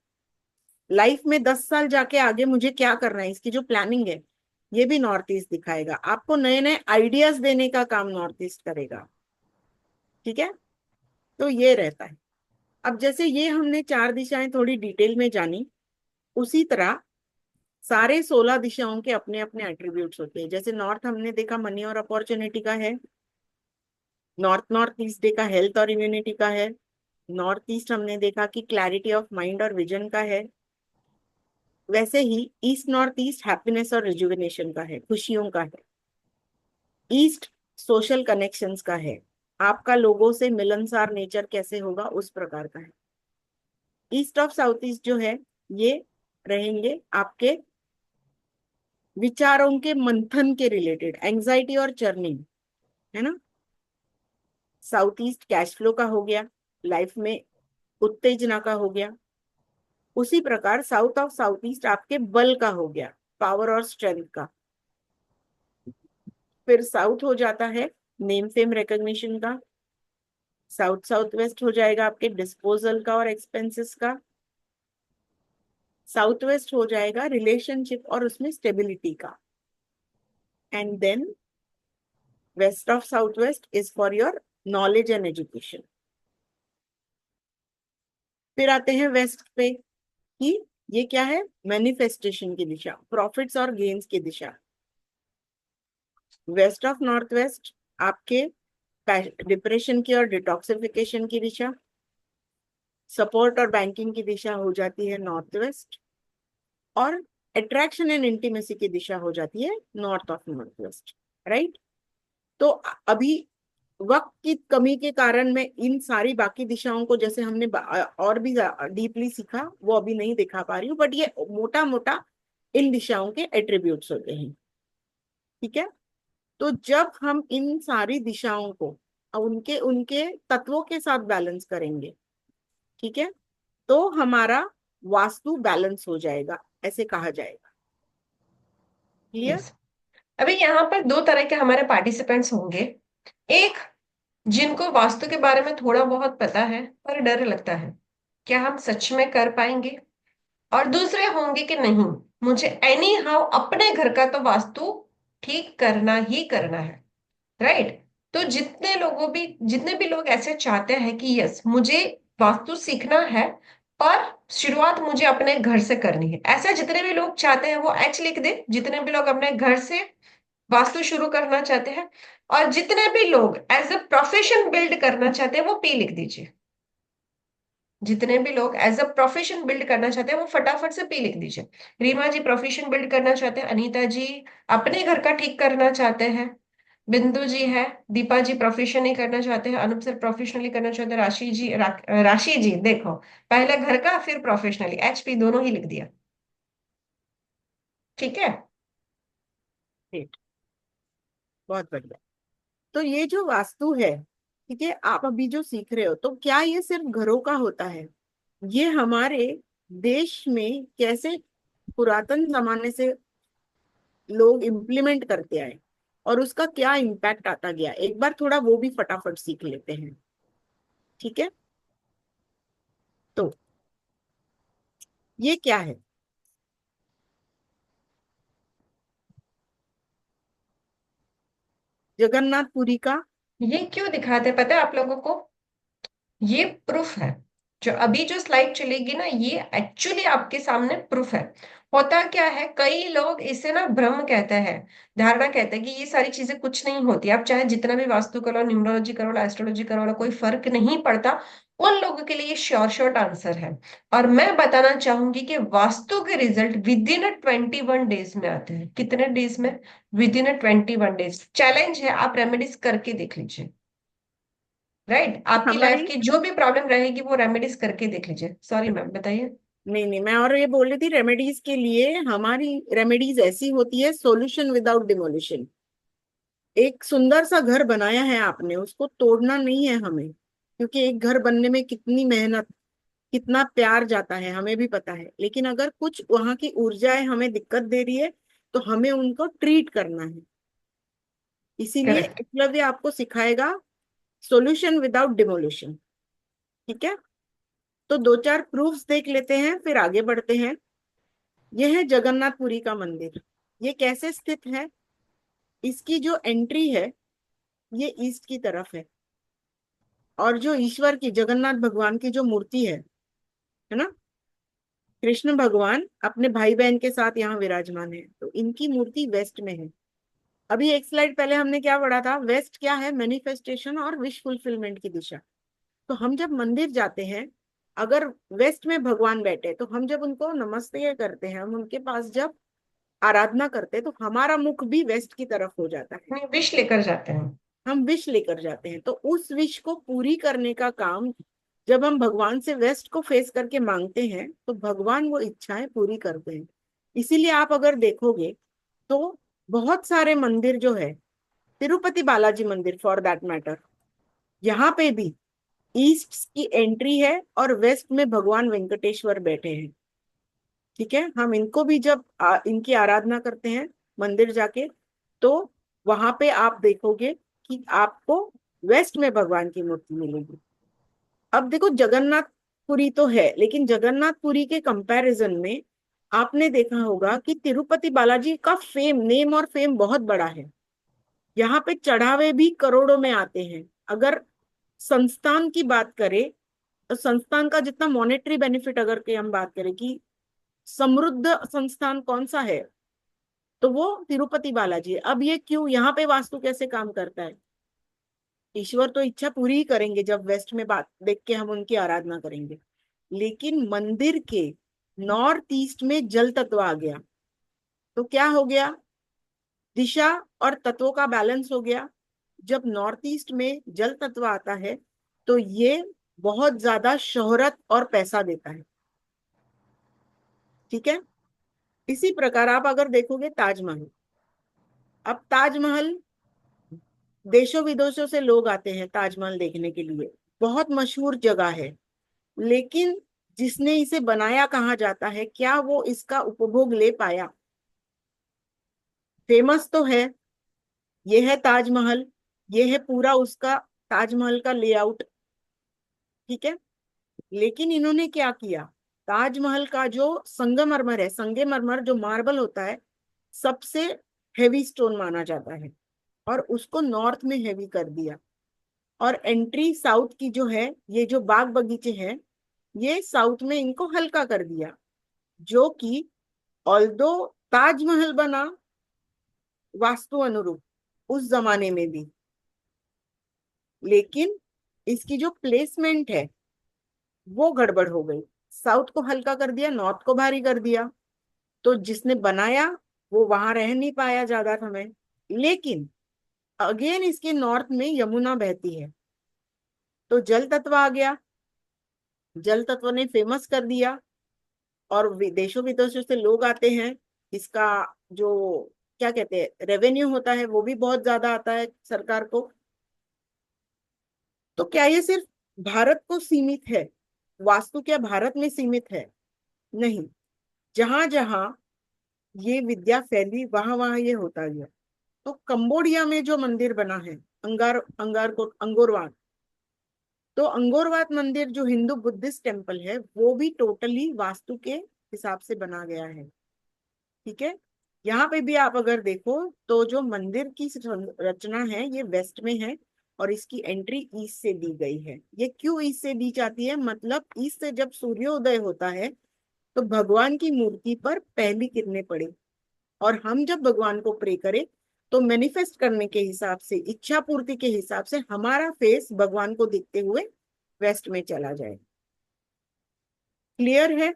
लाइफ में 10 साल जाके आगे मुझे क्या करना है, इसकी जो प्लानिंग है, ये भी नॉर्थ ईस्ट दिखाएगा। आपको नए नए आइडियाज देने का काम नॉर्थ ईस्ट करेगा। ठीक है, तो ये रहता है। अब जैसे ये हमने 4 दिशाएं थोड़ी डिटेल में जानी, उसी तरह सारे 16 दिशाओं के अपने अपने एट्रीब्यूट्स होते हैं। जैसे नॉर्थ हमने देखा मनी और अपॉर्चुनिटी का है, नॉर्थ नॉर्थ ईस्ट देखा हेल्थ और इम्यूनिटी का है, नॉर्थ ईस्ट हमने देखा कि क्लैरिटी ऑफ माइंड और विजन का है। वैसे ही ईस्ट नॉर्थ ईस्ट हैप्पीनेस और रिजुविनेशन का है, खुशियों का है। ईस्ट सोशल कनेक्शंस का है, आपका लोगों से मिलनसार नेचर कैसे होगा उस प्रकार का है। ईस्ट ऑफ साउथ ईस्ट जो है, ये रहेंगे आपके विचारों के मंथन के रिलेटेड, एंजाइटी और चर्निंग, है ना। साउथ ईस्ट कैश फ्लो का हो गया, लाइफ में उत्तेजना का हो गया। उसी प्रकार साउथ ऑफ साउथ ईस्ट आपके बल का हो गया, पावर और स्ट्रेंथ का। फिर साउथ हो जाता है नेम फेम रिकॉग्निशन का। साउथ साउथ वेस्ट हो जाएगा आपके डिस्पोजल का और एक्सपेंसेस का। साउथ वेस्ट हो जाएगा रिलेशनशिप और उसमें स्टेबिलिटी का। And then west of south west is for your knowledge and education. फिर आते हैं वेस्ट पे कि ये क्या है, मैनिफेस्टेशन की दिशा, प्रॉफिट्स और गेन्स की दिशा। वेस्ट ऑफ नॉर्थ वेस्ट आपके डिप्रेशन की और डिटॉक्सिफिकेशन की दिशा, सपोर्ट और बैंकिंग की दिशा हो जाती है नॉर्थ वेस्ट, और अट्रैक्शन एंड इंटीमेसी की दिशा हो जाती है north of north waste. Right, तो अभी वक्त की कमी के कारण मैं इन सारी बाकी दिशाओं को, जैसे हमने और भी डीपली सीखा, वो अभी नहीं दिखा पा रही हूँ, बट ये मोटा मोटा इन दिशाओं के एट्रीब्यूट्स होते हैं। ठीक है, तो जब हम इन सारी दिशाओं को उनके उनके तत्वों के साथ बैलेंस करेंगे, ठीक है, तो हमारा वास्तु बैलेंस हो जाएगा, ऐसे कहा जाएगा। क्लियर? यस। अभी यहाँ पर दो तरह के हमारे पार्टिसिपेंट्स होंगे। एक, जिनको वास्तु के बारे में थोड़ा बहुत पता है पर डर लगता है, क्या हम सच में कर पाएंगे? और दूसरे होंगे कि नहीं, मुझे एनी हाउ अपने घर का तो वास्तु ठीक करना ही करना है। राइट। तो जितने भी लोग ऐसे चाहते हैं कि यस मुझे वास्तु सीखना है, पर शुरुआत मुझे अपने घर से करनी है, ऐसे जितने भी लोग चाहते हैं वो एच लिख दे, जितने भी लोग अपने घर से वास्तु शुरू करना चाहते हैं। और जितने भी लोग एज अ प्रोफेशन बिल्ड करना चाहते हैं वो पी लिख दीजिए। जितने भी लोग एज अ प्रोफेशन बिल्ड करना चाहते हैं वो फटाफट से पी लिख दीजिए। रीमा जी प्रोफेशन बिल्ड करना चाहते हैं, अनीता जी अपने घर का ठीक करना चाहते हैं, बिंदु जी है, दीपा जी प्रोफेशन ही करना चाहते हैं, अनूप सर प्रोफेशनली करना चाहते हैं, राशि जी देखो पहले घर का फिर प्रोफेशनली, एचपी दोनों ही लिख दिया। ठीक है। ठीक, बहुत बढ़िया। तो ये जो वास्तु है, ठीक है, आप अभी जो सीख रहे हो, तो क्या ये सिर्फ घरों का होता है? ये हमारे देश में कैसे पुरातन जमाने से लोग इम्प्लीमेंट करते आए और उसका क्या इम्पैक्ट आता गया, एक बार थोड़ा वो भी फटाफट सीख लेते हैं। ठीक है, तो ये क्या है? जगन्नाथपुरी का ये क्यों दिखाते पता है आप लोगों को? ये प्रूफ है। जो अभी जो स्लाइड चलेगी ना, ये एक्चुअली आपके सामने प्रूफ है। होता क्या है, कई लोग इसे ना भ्रम कहते हैं, धारणा कहते हैं कि ये सारी चीजें कुछ नहीं होती, आप चाहे जितना भी वास्तु करो, न्यूमरोलॉजी करो, एस्ट्रोलॉजी करो, कोई फर्क नहीं पड़ता। उन लोगों के लिए ये श्योर शॉर्ट आंसर है। और मैं बताना चाहूंगी कि वास्तु के रिजल्ट विद इन 21 डेज में आते हैं। कितने डेज में? With in 21 days. चैलेंज है, आप रेमेडीज करके देख लीजिए। राइट, आपकी लाइफ हमारी, की जो भी प्रॉब्लम रहेगी वो रेमेडीज करके देख लीजिए। सॉरी मैम, बताइए। नहीं नहीं, मैं और ये बोल रही थी, रेमेडीज के लिए हमारी रेमेडीज ऐसी होती है, सोल्यूशन विदाउट डिमोलिशन। एक सुंदर सा घर बनाया है आपने, उसको तोड़ना नहीं है हमें, क्योंकि एक घर बनने में कितनी मेहनत, कितना प्यार जाता है हमें भी पता है। लेकिन अगर कुछ वहां की ऊर्जाएं हमें दिक्कत दे रही है तो हमें उनको ट्रीट करना है। इसीलिए करेक्ट। एकलव्य आपको सिखाएगा सॉल्यूशन विदाउट डिमोलिशन। ठीक है, तो दो चार प्रूफ्स देख लेते हैं फिर आगे बढ़ते हैं। यह है जगन्नाथपुरी का मंदिर। ये कैसे स्थित है? इसकी जो एंट्री है ये ईस्ट की तरफ है, और जो ईश्वर की, जगन्नाथ भगवान की जो मूर्ति है ना, कृष्ण भगवान अपने भाई बहन के साथ यहाँ विराजमान है, तो इनकी मूर्ति वेस्ट में है। अभी एक स्लाइड पहले हमने क्या पढ़ा था? वेस्ट क्या है? मैनिफेस्टेशन और विश फुलफिलमेंट की दिशा। तो हम जब मंदिर जाते हैं, अगर वेस्ट में भगवान बैठे, तो हम जब उनको नमस्ते करते हैं, हम उनके पास जब आराधना करते हैं, तो हमारा मुख भी वेस्ट की तरफ हो जाता है। अपनी विश लेकर जाते हैं। हम विश लेकर जाते हैं, तो उस विश को पूरी करने का काम जब हम भगवान से वेस्ट को फेस करके मांगते हैं, तो भगवान वो इच्छाएं पूरी करते हैं। इसीलिए आप अगर देखोगे तो बहुत सारे मंदिर जो है, तिरुपति बालाजी मंदिर फॉर दैट मैटर, यहाँ पे भी ईस्ट की एंट्री है और वेस्ट में भगवान वेंकटेश्वर बैठे हैं। ठीक है, हम इनको भी जब इनकी आराधना करते हैं मंदिर जाके, तो वहां पे आप देखोगे कि आपको वेस्ट में भगवान की मूर्ति मिलेगी। अब देखो, जगन्नाथपुरी तो है, लेकिन जगन्नाथपुरी के कंपैरिजन में आपने देखा होगा कि तिरुपति बालाजी का नेम और फेम बहुत बड़ा है। यहाँ पे चढ़ावे भी करोड़ों में आते हैं। अगर संस्थान की बात करें, तो संस्थान का जितना मॉनेटरी बेनिफिट अगर के हम बात करें कि समृद्ध संस्थान कौन सा है, तो वो तिरुपति बालाजी है। अब ये क्यों, यहाँ पे वास्तु कैसे काम करता है? ईश्वर तो इच्छा पूरी ही करेंगे जब वेस्ट में बात देख के हम उनकी आराधना करेंगे, लेकिन मंदिर के नॉर्थ ईस्ट में जल तत्व आ गया, तो क्या हो गया? दिशा और तत्वों का बैलेंस हो गया। जब नॉर्थ ईस्ट में जल तत्व आता है तो ये बहुत ज्यादा शोहरत और पैसा देता है। ठीक है, इसी प्रकार आप अगर देखोगे ताजमहल, अब ताजमहल देशों विदेशों से लोग आते हैं ताजमहल देखने के लिए, बहुत मशहूर जगह है, लेकिन जिसने इसे बनाया कहा जाता है, क्या वो इसका उपभोग ले पाया? फेमस तो है, ये है ताजमहल, ये है पूरा उसका ताजमहल का लेआउट, ठीक है। लेकिन इन्होंने क्या किया, ताजमहल का जो संगमरमर है, संगमरमर जो मार्बल होता है, सबसे हेवी स्टोन माना जाता है, और उसको नॉर्थ में हेवी कर दिया। और एंट्री साउथ की जो है, ये जो बाग बगीचे हैं, ये साउथ में इनको हल्का कर दिया, जो कि ऑल्दो ताजमहल बना वास्तु अनुरूप उस जमाने में भी, लेकिन इसकी जो प्लेसमेंट है वो गड़बड़ हो गई। साउथ को हल्का कर दिया, नॉर्थ को भारी कर दिया, तो जिसने बनाया वो वहां रह नहीं पाया ज्यादा समय। लेकिन अगेन इसके नॉर्थ में यमुना बहती है, तो जल तत्व आ गया, जल तत्व ने फेमस कर दिया, और विदेशों विदेशों से लोग आते हैं। इसका जो क्या कहते हैं रेवेन्यू होता है वो भी बहुत ज्यादा आता है सरकार को। तो क्या ये सिर्फ भारत को सीमित है, वास्तु क्या भारत में सीमित है? नहीं, जहां जहां ये विद्या फैली वहां वहां ये होता गया। तो कंबोडिया में जो मंदिर बना है, अंगार को अंगोरवाट, तो अंगोरवाट मंदिर जो हिंदू बुद्धिस्ट टेम्पल है, वो भी टोटली वास्तु के हिसाब से बना गया है, ठीक है। यहाँ पे भी आप अगर देखो तो जो मंदिर की रचना है ये वेस्ट में है, और इसकी एंट्री ईस्ट से दी गई है। ये क्यों ईस्ट से दी जाती है? मतलब ईस्ट से जब सूर्योदय होता है तो भगवान की मूर्ति पर पहली किरणें पड़े, और हम जब भगवान को प्रे करें तो मैनिफेस्ट करने के हिसाब से, इच्छा पूर्ति के हिसाब से हमारा फेस भगवान को दिखते हुए वेस्ट में चला जाए। क्लियर है?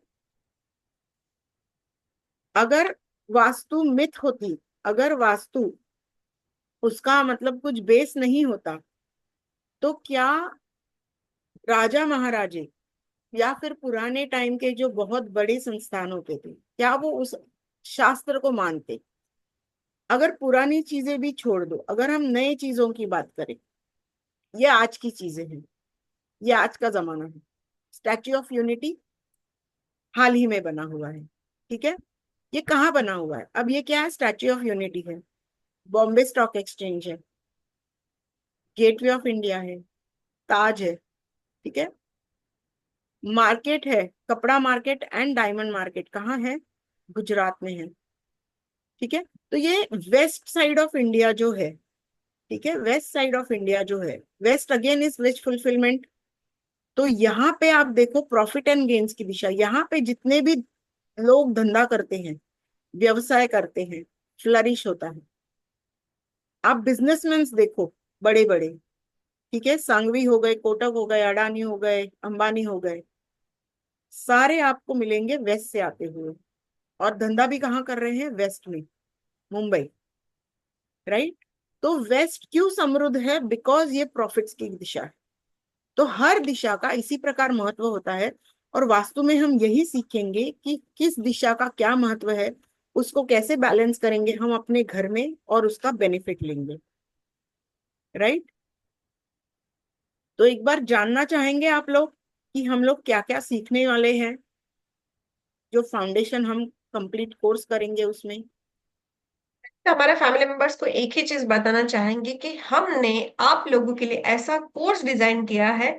अगर वास्तु मिथ होती, अगर वास्तु उसका मतलब कुछ बेस नहीं होता, तो क्या राजा महाराजे या फिर पुराने टाइम के जो बहुत बड़े संस्थान होते थे, क्या वो उस शास्त्र को मानते? अगर पुरानी चीजें भी छोड़ दो, अगर हम नए चीजों की बात करें, ये आज की चीजें हैं, ये आज का जमाना है। स्टैच्यू ऑफ यूनिटी हाल ही में बना हुआ है, ठीक है। ये कहाँ बना हुआ है? अब ये क्या है? स्टैच्यू ऑफ यूनिटी है, बॉम्बे स्टॉक एक्सचेंज है, गेटवे ऑफ इंडिया है, ताज है, ठीक है। मार्केट है, कपड़ा मार्केट एंड डायमंड मार्केट कहाँ है? गुजरात में है, ठीक है। तो ये वेस्ट साइड ऑफ इंडिया जो है, ठीक है, वेस्ट साइड ऑफ इंडिया जो है, west again is wish fulfilment. तो यहाँ पे आप देखो प्रॉफिट एंड गेन्स की दिशा, यहाँ पे जितने भी लोग धंधा करते हैं, व्यवसाय करते हैं, फ्लरिश होता है। आप बिजनेसमैन देखो, बड़े बड़े, ठीक है, सांघवी हो गए, कोटक हो गए, अडानी हो गए, अंबानी हो गए, सारे आपको मिलेंगे वेस्ट से आते हुए, और धंधा भी कहाँ कर रहे हैं? वेस्ट में, मुंबई, राइट। तो वेस्ट क्यों समृद्ध है? बिकॉज ये प्रॉफिट्स की दिशा है। तो हर दिशा का इसी प्रकार महत्व होता है, और वास्तु में हम यही सीखेंगे कि किस दिशा का क्या महत्व है, उसको कैसे बैलेंस करेंगे हम अपने घर में, और उसका बेनिफिट लेंगे, राइट। तो एक बार जानना चाहेंगे आप लोग कि हम लोग क्या क्या सीखने वाले हैं, जो फाउंडेशन हम कंप्लीट कोर्स करेंगे उसमें। तो हमारे फैमिली मेंबर्स को एक ही चीज बताना चाहेंगे कि हमने आप लोगों के लिए ऐसा कोर्स डिजाइन किया है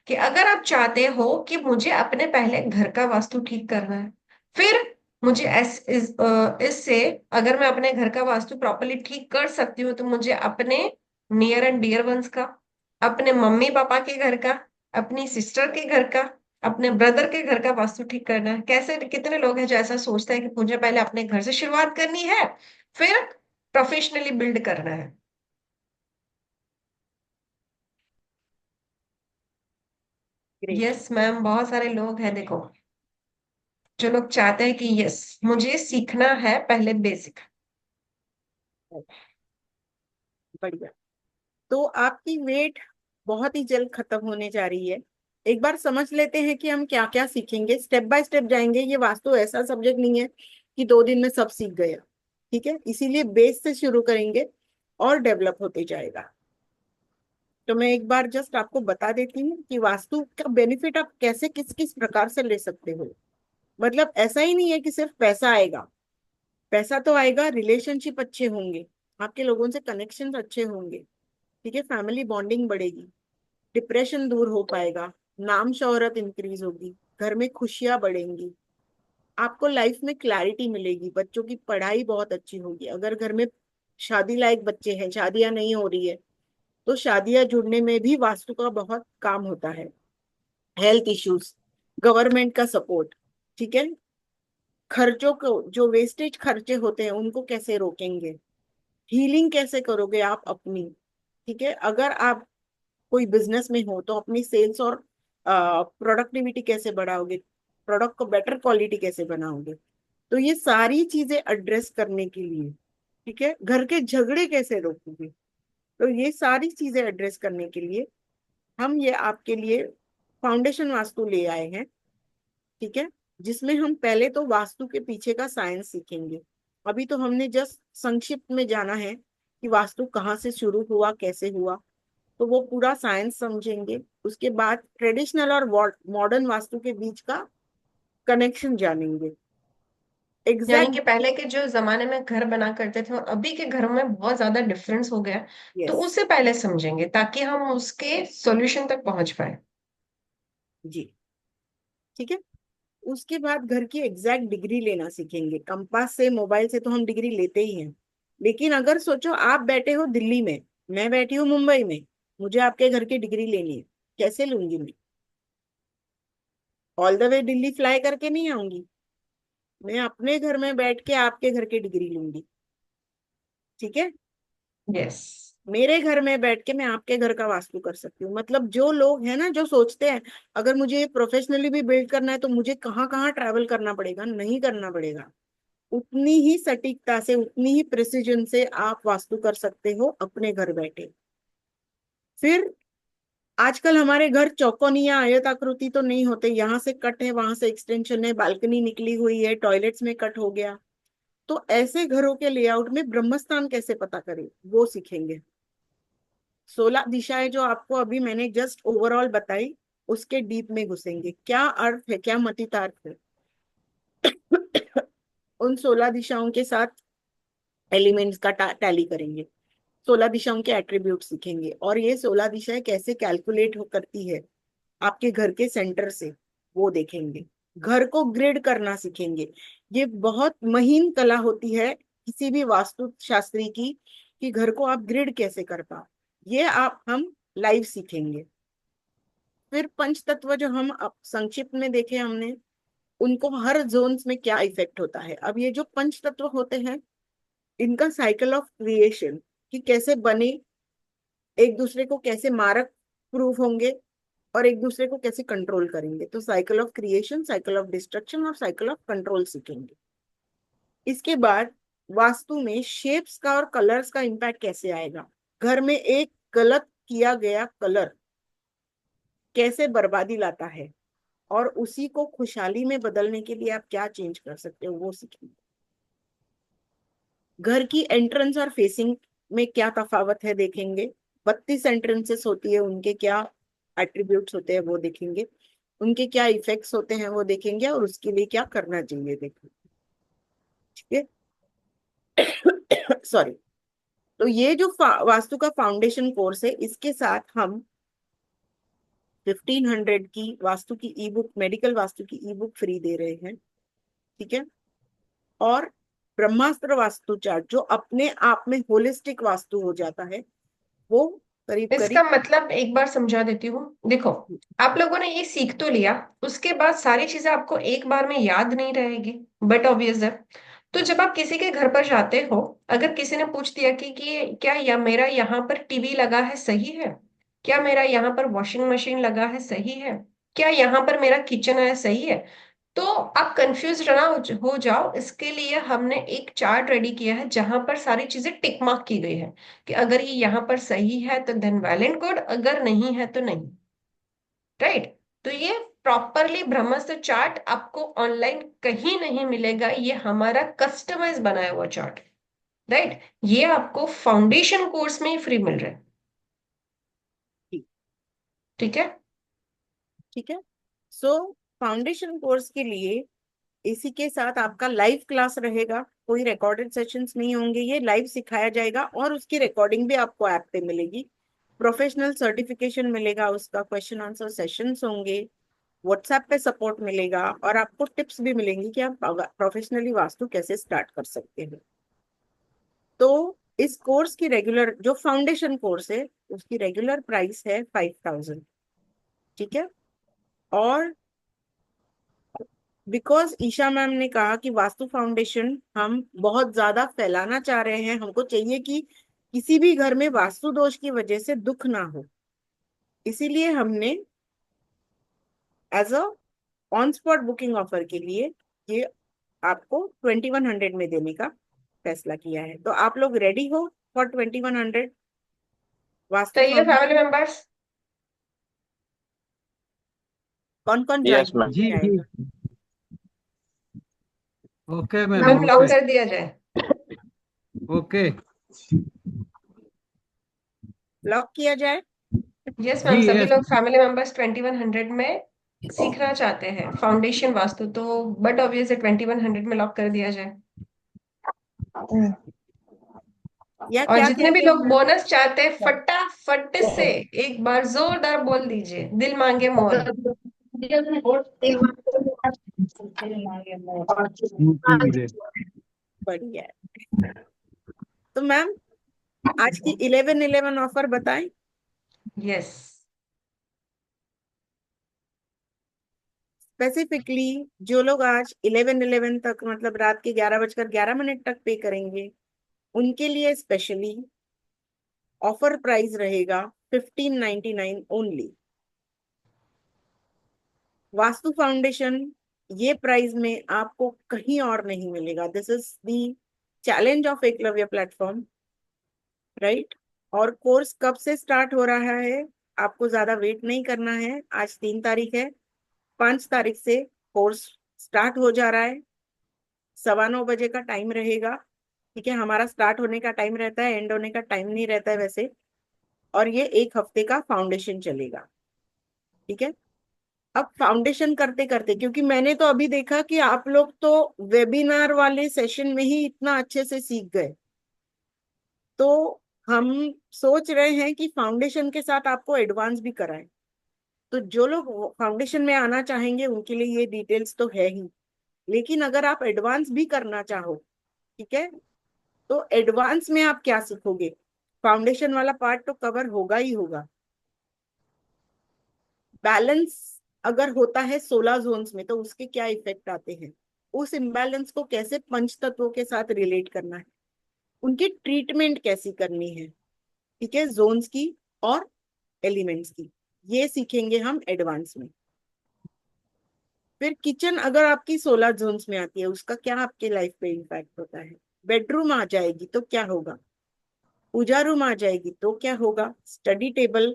कि अगर आप चाहते हो कि मुझे अपने पहले घर का वास्तु ठीक करना है, फिर मुझे इससे अगर मैं अपने घर का वास्तु प्रॉपरली ठीक कर सकती हूँ, तो मुझे अपने नियर एंड डियर वंस का, अपने मम्मी पापा के घर का, अपनी सिस्टर के घर का, अपने ब्रदर के घर का वास्तु ठीक करना है। कैसे, कितने लोग हैं जो ऐसा सोचते हैं कि मुझे पहले अपने घर से शुरुआत करनी है, फिर प्रोफेशनली बिल्ड करना है। ग्रेट। यस मैम, बहुत सारे लोग हैं देखो, जो लोग चाहते हैं कि यस मुझे सीखना है पहले बेसिक। बढ़िया। तो आपकी वेट बहुत ही जल्द खत्म होने जा रही है। एक बार समझ लेते हैं कि हम क्या क्या सीखेंगे, स्टेप बाय स्टेप जाएंगे। ये वास्तु ऐसा सब्जेक्ट नहीं है कि 2 दिन में सब सीख गया, ठीक है। इसीलिए बेस से शुरू करेंगे और डेवलप होते जाएगा। तो मैं एक बार जस्ट आपको बता देती हूँ कि वास्तु का बेनिफिट आप कैसे किस किस प्रकार से ले सकते हो। मतलब ऐसा ही नहीं है कि सिर्फ पैसा आएगा, पैसा तो आएगा, रिलेशनशिप अच्छे होंगे, आपके लोगों से कनेक्शन अच्छे होंगे, ठीक है, फैमिली बॉन्डिंग बढ़ेगी, डिप्रेशन दूर हो पाएगा, नाम शोहरत इंक्रीज होगी, घर में खुशियां बढ़ेंगी, आपको लाइफ में क्लैरिटी मिलेगी, बच्चों की पढ़ाई बहुत अच्छी होगी। अगर घर में शादी लायक बच्चे हैं, शादियां नहीं हो रही है, तो शादियां जुड़ने में भी वास्तु का बहुत काम होता है। हेल्थ इश्यूज, गवर्नमेंट का सपोर्ट, ठीक है, खर्चों को, जो वेस्टेज खर्चे होते हैं उनको कैसे रोकेंगे, हीलिंग कैसे करोगे आप अपनी, ठीक है, अगर आप कोई बिजनेस में हो तो अपनी सेल्स और प्रोडक्टिविटी कैसे बढ़ाओगे, प्रोडक्ट को बेटर क्वालिटी कैसे बनाओगे, तो ये सारी चीजें एड्रेस करने के लिए, ठीक है, घर के झगड़े कैसे रोकोगे, तो ये सारी चीजें एड्रेस करने के लिए हम ये आपके लिए फाउंडेशन वास्तु ले आए हैं, ठीक है, जिसमें हम पहले तो वास्तु के पीछे का साइंस सीखेंगे। अभी तो हमने जस्ट संक्षिप्त में जाना है कि वास्तु कहाँ से शुरू हुआ, कैसे हुआ, तो वो पूरा साइंस समझेंगे। उसके बाद ट्रेडिशनल और मॉडर्न वास्तु के बीच का कनेक्शन जानेंगे। यानी एग्जैक्ट। कि पहले के जो जमाने में घर बना करते थे और अभी के घरों में बहुत ज्यादा डिफरेंस हो गया है। तो यस। उसे पहले समझेंगे ताकि हम उसके सॉल्यूशन तक पहुंच पाए। जी, ठीक है। उसके बाद घर की एग्जैक्ट डिग्री लेना सीखेंगे। कंपास से, मोबाइल से तो हम डिग्री लेते ही हैं, लेकिन अगर सोचो आप बैठे हो दिल्ली में, मैं बैठी हूँ मुंबई में, मुझे आपके घर की डिग्री लेनी है, कैसे लूंगी मैं? All the way Delhi fly करके नहीं आऊंगी, मैं अपने घर में बैठ के आपके घर की डिग्री लूंगी, ठीक है। यस। मेरे घर में बैठ के मैं आपके घर का वास्तु कर सकती हूँ। मतलब जो लोग हैं ना, जो सोचते हैं अगर मुझे ये प्रोफेशनली भी बिल्ड करना है तो मुझे कहाँ कहाँ ट्रैवल करना पड़ेगा, नहीं करना पड़ेगा। उतनी ही सटीकता से, उतनी ही प्रिसीजन से आप वास्तु कर सकते हो अपने घर बैठे। फिर आजकल हमारे घर चौकोनी या आयताकृति तो नहीं होते, यहाँ से कट है, वहां से एक्सटेंशन है, बालकनी निकली हुई है, टॉयलेट्स में कट हो गया, तो ऐसे घरों के लेआउट में ब्रह्मस्थान कैसे पता करें वो सीखेंगे। 16 दिशाएं जो आपको अभी मैंने जस्ट ओवरऑल बताई, उसके डीप में घुसेंगे, क्या अर्थ है, क्या मतितार्थ है। उन 16 दिशाओं के साथ एलिमेंट्स का टैली करेंगे, 16 दिशाओं के एट्रीब्यूट सीखेंगे, और ये 16 दिशाएं कैसे कैलकुलेट करती है आपके घर के सेंटर से, वो देखेंगे। घर को ग्रिड करना सीखेंगे। ये बहुत महीन कला होती है किसी भी वास्तु शास्त्री की, कि घर को आप ग्रिड कैसे कर पाओ, ये आप हम लाइव सीखेंगे। फिर पंच तत्व जो हम अब संक्षिप्त में देखे हमने, उनको हर जोन्स में क्या इफेक्ट होता है। अब ये जो पंच तत्व होते हैं, इनका साइकिल ऑफ क्रिएशन, कि कैसे बने, एक दूसरे को कैसे मारक प्रूफ होंगे, और एक दूसरे को कैसे कंट्रोल करेंगे, तो cycle of creation, cycle of destruction और साइकिल ऑफ कंट्रोल सीखेंगे। इसके बाद वास्तु में शेप्स का और कलर्स का इम्पैक्ट कैसे आएगा, घर में एक गलत किया गया कलर कैसे बर्बादी लाता है, और उसी को खुशहाली में बदलने के लिए आप क्या चेंज कर सकते हो, वो सीखेंगे। घर की एंट्रेंस और फेसिंग में क्या तफावत है देखेंगे। 32 एंट्रेंसेस होती है, उनके क्या एट्रीब्यूट्स होते हैं वो देखेंगे, उनके क्या इफेक्ट्स होते हैं वो देखेंगे, और उसके लिए क्या करना चाहिए देखेंगे, ठीक है। सॉरी। तो ये जो वास्तु का फाउंडेशन कोर्स है, इसके साथ हम 1500 की वास्तु की ई बुक, मेडिकल वास्तु की ई बुक फ्री दे रहे हैं, ठीक है। और ब्रह्मास्त्र वास्तु चार्ट जो अपने आप में होलिस्टिक वास्तु हो जाता है, वो करीब इसका करीब। मतलब एक बार समझा देती हूँ। देखो, आप लोगों ने ये सीख तो लिया, उसके बाद सारी चीजें आपको एक बार में याद नहीं रहेगी, बट ऑब्वियस है। तो जब आप किसी के घर पर जाते हो, अगर किसी ने पूछ दिया कि क्या या मेरा यहाँ पर टीवी लगा है, सही है, क्या मेरा यहाँ पर वॉशिंग मशीन लगा है, सही है, क्या यहाँ पर मेरा किचन है, सही है, तो आप कंफ्यूज ना हो जाओ, इसके लिए हमने एक चार्ट रेडी किया है जहां पर सारी चीजें टिक मार्क की गई है कि अगर ये यहाँ पर सही है तो देन वेल एंड गुड, अगर नहीं है तो नहीं। राइट। तो ये प्रॉपरली ब्रह्मास्त्र चार्ट आपको ऑनलाइन कहीं नहीं मिलेगा, ये हमारा कस्टमाइज बनाया हुआ चार्ट। राइट। ये आपको फाउंडेशन कोर्स में ही फ्री मिल रहा है। ठीक है। ठीक है। सो फाउंडेशन कोर्स के लिए इसी के साथ आपका लाइव क्लास रहेगा, कोई रिकॉर्डेड सेशंस नहीं होंगे, ये लाइव सिखाया जाएगा और उसकी रिकॉर्डिंग भी आपको ऐप पे मिलेगी। प्रोफेशनल सर्टिफिकेशन मिलेगा, उसका क्वेश्चन आंसर सेशंस होंगे, व्हाट्सएप पे सपोर्ट मिलेगा और आपको टिप्स भी मिलेंगी कि आप प्रोफेशनली वास्तु कैसे स्टार्ट कर सकते हैं। तो इस कोर्स की रेगुलर जो फाउंडेशन कोर्स है उसकी रेगुलर प्राइस है 5000, ठीक है। और बिकॉज ईशा मैम ने कहा कि वास्तु फाउंडेशन हम बहुत ज्यादा फैलाना चाह रहे हैं, हमको चाहिए कि किसी भी घर में वास्तु दोष की वजह से दुख ना हो, इसीलिए हमने as a on spot booking offer के लिए ये आपको 2100 में देने का फैसला किया है। तो आप लोग रेडी हो फॉर 2100 वास्तु चाहिए फाउंडेशन? Family members? कौन कौन यस ज्वाइन मैम। जी जी। जाएगा? Okay ma'am ma'am, lock okay कर दिया जाए। ओके। लॉक किया जाए? यस जी मैम, सभी यस। लोग फैमिली मेंबर्स 2100 में सीखना चाहते हैं फाउंडेशन वास्तु, तो बट ऑब्वियसली 2100 में लॉक कर दिया जाए। या और क्या जितने भी कहते हैं लोग मैम? बोनस चाहते हैं फटाफट से एक बार जोरदार बोल दीजिए, दिल मांगे मोर। बढ़िया है। तो मैम आज की 11-11 ऑफर बताएं। यस। स्पेसिफिकली जो लोग आज 11-11 तक मतलब रात के 11:11 तक पे करेंगे उनके लिए स्पेशली ऑफर प्राइस रहेगा 1599 ओनली। वास्तु फाउंडेशन ये प्राइस में आपको कहीं और नहीं मिलेगा। This is the challenge of Eklavya platform, right. और कोर्स कब से स्टार्ट हो रहा है? आपको ज्यादा वेट नहीं करना है। आज 3 तारीख है, 5 तारीख से कोर्स स्टार्ट हो जा रहा है। 9:15 बजे का टाइम रहेगा, ठीक है। हमारा स्टार्ट होने का टाइम रहता है, एंड होने का टाइम नहीं रहता है वैसे। और ये 1 हफ्ते का फाउंडेशन चलेगा, ठीक है। अब फाउंडेशन करते करते, क्योंकि मैंने तो अभी देखा कि आप लोग तो वेबिनार वाले सेशन में ही इतना अच्छे से सीख गए, तो हम सोच रहे हैं कि फाउंडेशन के साथ आपको एडवांस भी कराएं। तो जो लोग फाउंडेशन में आना चाहेंगे उनके लिए ये डिटेल्स तो है ही, लेकिन अगर आप एडवांस भी करना चाहो, ठीक है, तो एडवांस में आप क्या सीखोगे? फाउंडेशन वाला पार्ट तो कवर होगा ही होगा। बैलेंस अगर होता है 16 जोन्स में तो उसके क्या इफेक्ट आते हैं, उस इम्बैलेंस को कैसे पंच तत्वों के साथ रिलेट करना है, उनकी ट्रीटमेंट कैसी करनी है, ठीक है, जोन्स की और एलिमेंट्स की, ये सीखेंगे हम एडवांस में। फिर किचन अगर आपकी 16 जोन्स में आती है उसका क्या आपके लाइफ पे इम्पैक्ट होता है? बेडरूम आ जाएगी तो क्या होगा? पूजा रूम आ जाएगी तो क्या होगा? Study table,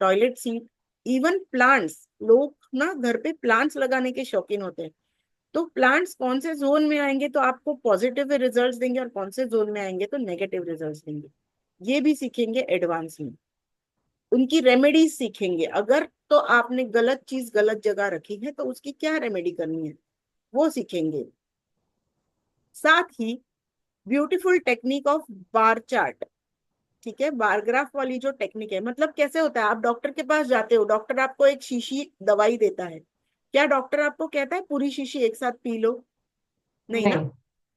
toilet seat, even plants. लोग ना घर पे प्लांट्स लगाने के शौकीन होते हैं, तो प्लांट्स कौन से जोन में आएंगे तो आपको पॉजिटिव रिजल्ट्स देंगे और कौन से जोन में आएंगे तो नेगेटिव रिजल्ट्स देंगे, ये भी सीखेंगे एडवांस में। उनकी रेमेडीज सीखेंगे, अगर तो आपने गलत चीज गलत जगह रखी है तो उसकी क्या रेमेडी करनी है वो सीखेंगे। साथ ही beautiful technique of bar chart, ठीक है। बारग्राफ वाली जो टेक्निक है, मतलब कैसे होता है, आप डॉक्टर के पास जाते हो, डॉक्टर आपको एक शीशी दवाई देता है, क्या डॉक्टर आपको कहता है पूरी शीशी एक साथ पी लो? नहीं ना, नहीं।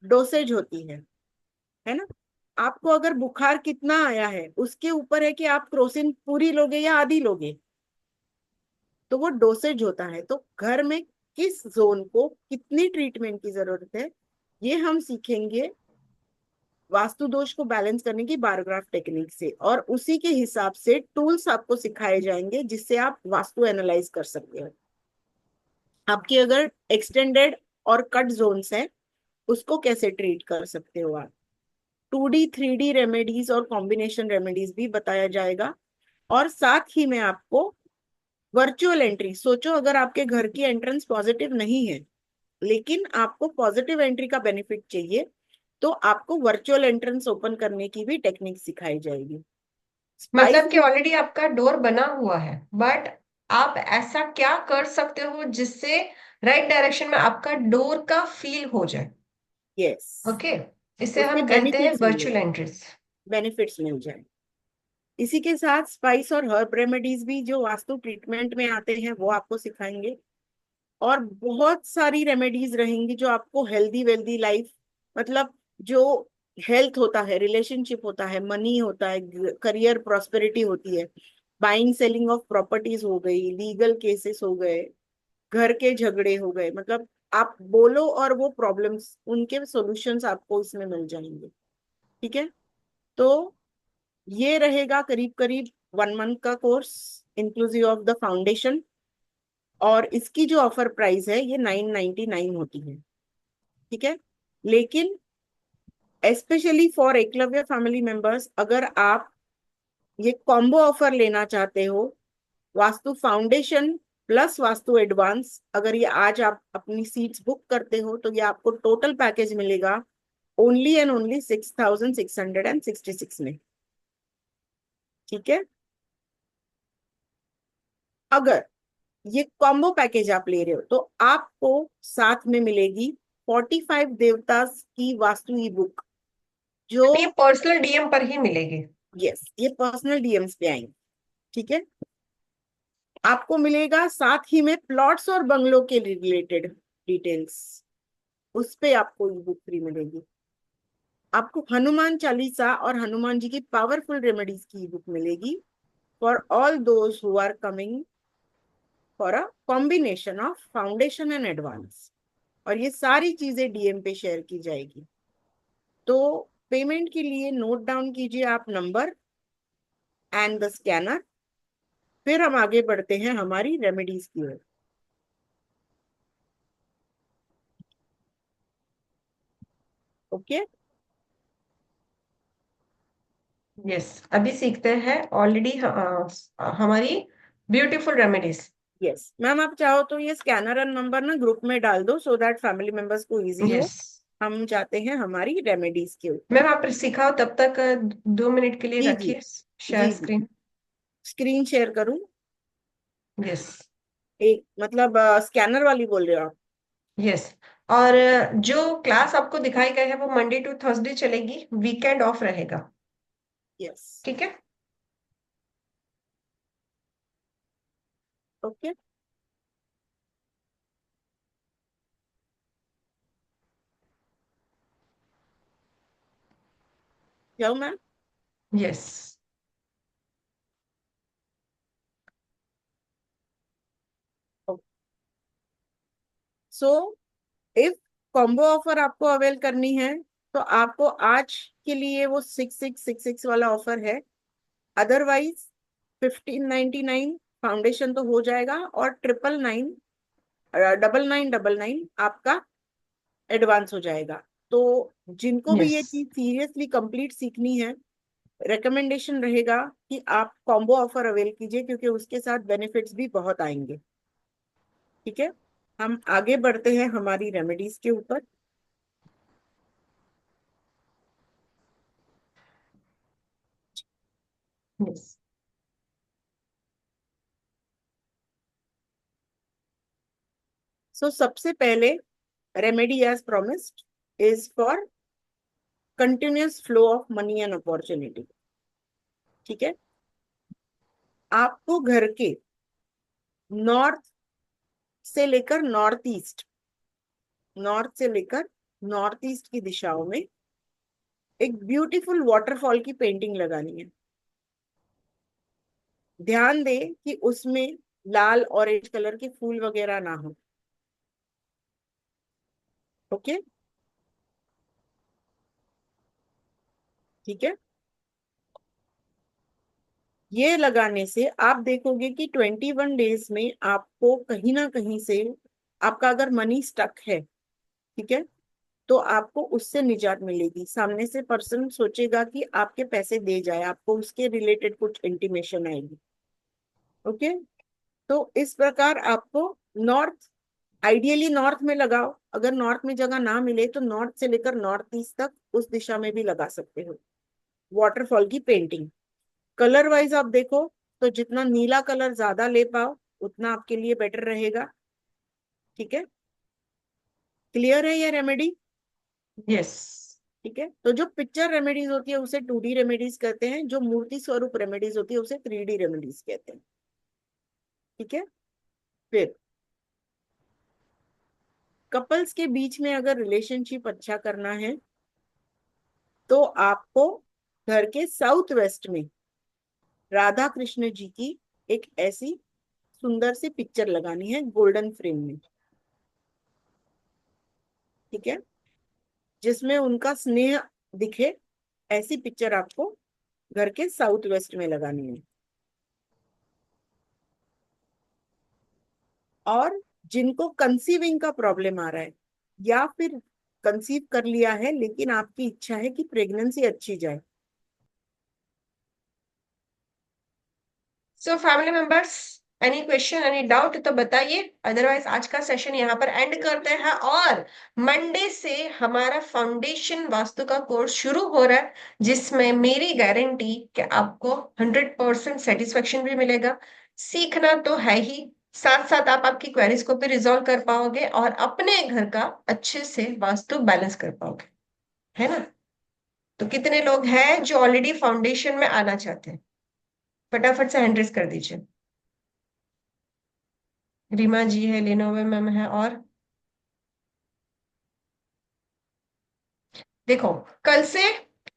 डोसेज होती है ना। आपको अगर बुखार कितना आया है उसके ऊपर है कि आप क्रोसिन पूरी लोगे या आधी लोगे, तो वो डोसेज होता है। तो घर में किस जोन को कितनी ट्रीटमेंट की जरूरत है ये हम सीखेंगे वास्तु दोष को बैलेंस करने की बारग्राफ टेक्निक से, और उसी के हिसाब से टूल्स आपको सिखाए जाएंगे जिससे आप वास्तु एनालाइज कर सकते हो। आपकी अगर एक्सटेंडेड और कट जोन्स है उसको कैसे ट्रीट कर सकते हो आप। 2D 3D रेमेडीज और कॉम्बिनेशन रेमेडीज भी बताया जाएगा। और साथ ही में आपको वर्चुअल एंट्री, सोचो अगर आपके घर की एंट्रेंस पॉजिटिव नहीं है लेकिन आपको पॉजिटिव एंट्री का बेनिफिट चाहिए, तो आपको वर्चुअल एंट्रेंस ओपन करने की भी टेक्निक सिखाई जाएगी। स्पाइस मतलब कि ऑलरेडी आपका डोर बना हुआ है, बट आप ऐसा क्या कर सकते हो जिससे राइट डायरेक्शन में आपका डोर का फील हो जाए। यस, ओके, इसे उसके हम कहते हैं बेनिफिट्स मिले, वर्चुअल एंट्रीज। बेनिफिट्स मिल जाए। इसी के साथ स्पाइस और हर्ब रेमेडीज भी जो वास्तु ट्रीटमेंट में आते हैं वो आपको सिखाएंगे, और बहुत सारी रेमेडीज रहेंगी जो आपको हेल्दी वेल्दी लाइफ, मतलब जो हेल्थ होता है, रिलेशनशिप होता है, मनी होता है, करियर प्रॉस्पेरिटी होती है, बाइंग सेलिंग ऑफ प्रॉपर्टीज हो गई, लीगल केसेस हो गए, घर के झगड़े हो गए, मतलब आप बोलो और वो प्रॉब्लम्स, उनके सॉल्यूशंस आपको इसमें मिल जाएंगे। ठीक है, तो ये रहेगा करीब करीब 1 मंथ का course, inclusive of the foundation, और इसकी जो ऑफर प्राइस है ये 999 होती है। ठीक है, लेकिन specially for Eklavya family members, अगर आप ये कॉम्बो ऑफर लेना चाहते हो, vastu foundation plus vastu advance, अगर ये आज आप अपनी सीट्स बुक करते हो तो ये आपको टोटल पैकेज मिलेगा ओनली एंड ओनली 6666 में। ठीक है, अगर ये कॉम्बो पैकेज आप ले रहे हो तो आपको साथ में मिलेगी 45 देवतास की वास्तु ई बुक, जो ये पर्सनल डीएम पर ही मिलेगी। यस, ये पर्सनल डीएम्स पे आएंगे। ठीक है, आपको मिलेगा साथ ही में प्लॉट्स और बंगलों के रिलेटेड डिटेल्स, उस पे आपको ई बुक फ्री मिलेगी। आपको हनुमान चालीसा और हनुमान जी की पावरफुल रेमेडीज की ई बुक मिलेगी for all those who are coming for a combination of foundation and advance, और ये सारी चीजें डीएम पे शेयर की जाएगी। तो पेमेंट के लिए नोट डाउन कीजिए आप नंबर एंड द स्कैनर, फिर हम आगे बढ़ते हैं हमारी रेमेडीज की ओर। ओके, यस, अभी सीखते हैं ऑलरेडी हमारी ब्यूटीफुल रेमेडीज। यस मैम, आप चाहो तो ये स्कैनर और नंबर ना ग्रुप में डाल दो सो दैट फैमिली मेंबर्स को इजी हो। यस हम जाते हैं हमारी रेमेडीज के ऊपर। मैम, आप सिखाओ तब तक 2 मिनट के लिए जी जी रखिए शेयर जी जी, स्क्रीन। स्क्रीन शेयर करूं? यस एक मतलब स्कैनर वाली बोल रहे हो आप? यस, और जो क्लास आपको दिखाई गई है वो मंडे टू थर्सडे चलेगी, वीकेंड ऑफ रहेगा। यस, ठीक है, ओके, जाओ ma'am. Yes so if combo offer आपको अवेल करनी है तो आपको आज के लिए वो 6666 वाला ऑफर है, अदरवाइज 1599 फाउंडेशन तो हो जाएगा, और 999 आपका एडवांस हो जाएगा। तो जिनको भी यस ये चीज सीरियसली कंप्लीट सीखनी है, रिकमेंडेशन रहेगा कि आप कॉम्बो ऑफर अवेल कीजिए, क्योंकि उसके साथ बेनिफिट्स भी बहुत आएंगे। ठीक है, हम आगे बढ़ते हैं हमारी रेमेडीज के ऊपर। यस सो सबसे पहले remedy as promised is for continuous flow of money and opportunity. ठीक है, आपको घर के नॉर्थ से लेकर नॉर्थ ईस्ट की दिशाओं में एक ब्यूटीफुल वाटरफॉल की पेंटिंग लगानी है। ध्यान दे कि उसमें लाल ऑरेंज कलर के फूल वगैरह ना हो। ओके, ठीक है, ये लगाने से आप देखोगे कि 21 डेज में आपको कहीं ना कहीं से, आपका अगर मनी स्टक है, ठीक है, तो आपको उससे निजात मिलेगी। सामने से पर्सन सोचेगा कि आपके पैसे दे जाए, आपको उसके रिलेटेड कुछ इंटीमेशन आएगी। ओके, तो इस प्रकार आपको नॉर्थ, आइडियली नॉर्थ में लगाओ, अगर नॉर्थ में जगह ना मिले तो नॉर्थ से लेकर नॉर्थ ईस्ट तक उस दिशा में भी लगा सकते हो वाटरफॉल की पेंटिंग। कलर वाइज आप देखो तो जितना नीला कलर ज्यादा ले पाओ उतना आपके लिए बेटर रहेगा। ठीक है, क्लियर है ये रेमेडी? यस। ठीक है, तो जो पिक्चर रेमेडीज होती है उसे 2D रेमेडीज कहते हैं, जो मूर्ति स्वरूप रेमेडीज होती है उसे 3D रेमेडीज कहते हैं। ठीक है, फिर कपल्स के बीच में अगर रिलेशनशिप अच्छा करना है तो आपको घर के साउथ वेस्ट में राधा कृष्ण जी की एक ऐसी सुंदर सी पिक्चर लगानी है गोल्डन फ्रेम में। ठीक है, जिसमें उनका स्नेह दिखे, ऐसी पिक्चर आपको घर के साउथ वेस्ट में लगानी है। और जिनको कंसीविंग का प्रॉब्लम आ रहा है या फिर कंसीव कर लिया है लेकिन आपकी इच्छा है कि प्रेगनेंसी अच्छी जाए, so family members, any question any doubt तो बताइए, अदरवाइज आज का सेशन यहाँ पर एंड करते हैं। और मंडे से हमारा फाउंडेशन वास्तु का कोर्स शुरू हो रहा है, जिसमें मेरी गारंटी कि आपको 100% सेटिस्फेक्शन भी मिलेगा। सीखना तो है ही, साथ साथ आप आपकी क्वेरीज को भी रिजॉल्व कर पाओगे और अपने घर का अच्छे से वास्तु बैलेंस कर पाओगे, है ना? तो कितने लोग हैं जो ऑलरेडी फाउंडेशन में आना चाहते हैं? फटाफट से हैंड रेज कर दीजिए। रीमा जी है, लेनोवे मैम है, और देखो, कल से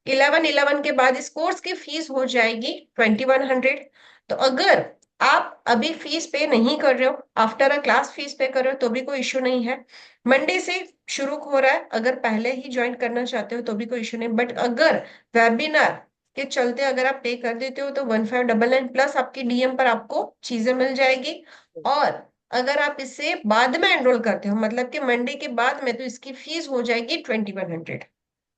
11/11 के बाद इस कोर्स की फीस हो जाएगी 2100। तो अगर आप अभी फीस पे नहीं कर रहे हो, आफ्टर अ क्लास फीस पे कर रहे हो, तो भी कोई इश्यू नहीं है। मंडे से शुरू हो रहा है, अगर पहले ही ज्वाइन करना चाहते हो तो भी कोई इश्यू नहीं। बट अगर वेबिनार के चलते अगर आप पे कर देते हो तो 1599 प्लस आपकी डीएम पर आपको चीजें मिल जाएगी। और अगर आप इसे बाद में एनरोल करते हो, मतलब कि मंडे के बाद में, तो इसकी फीस हो जाएगी 2100।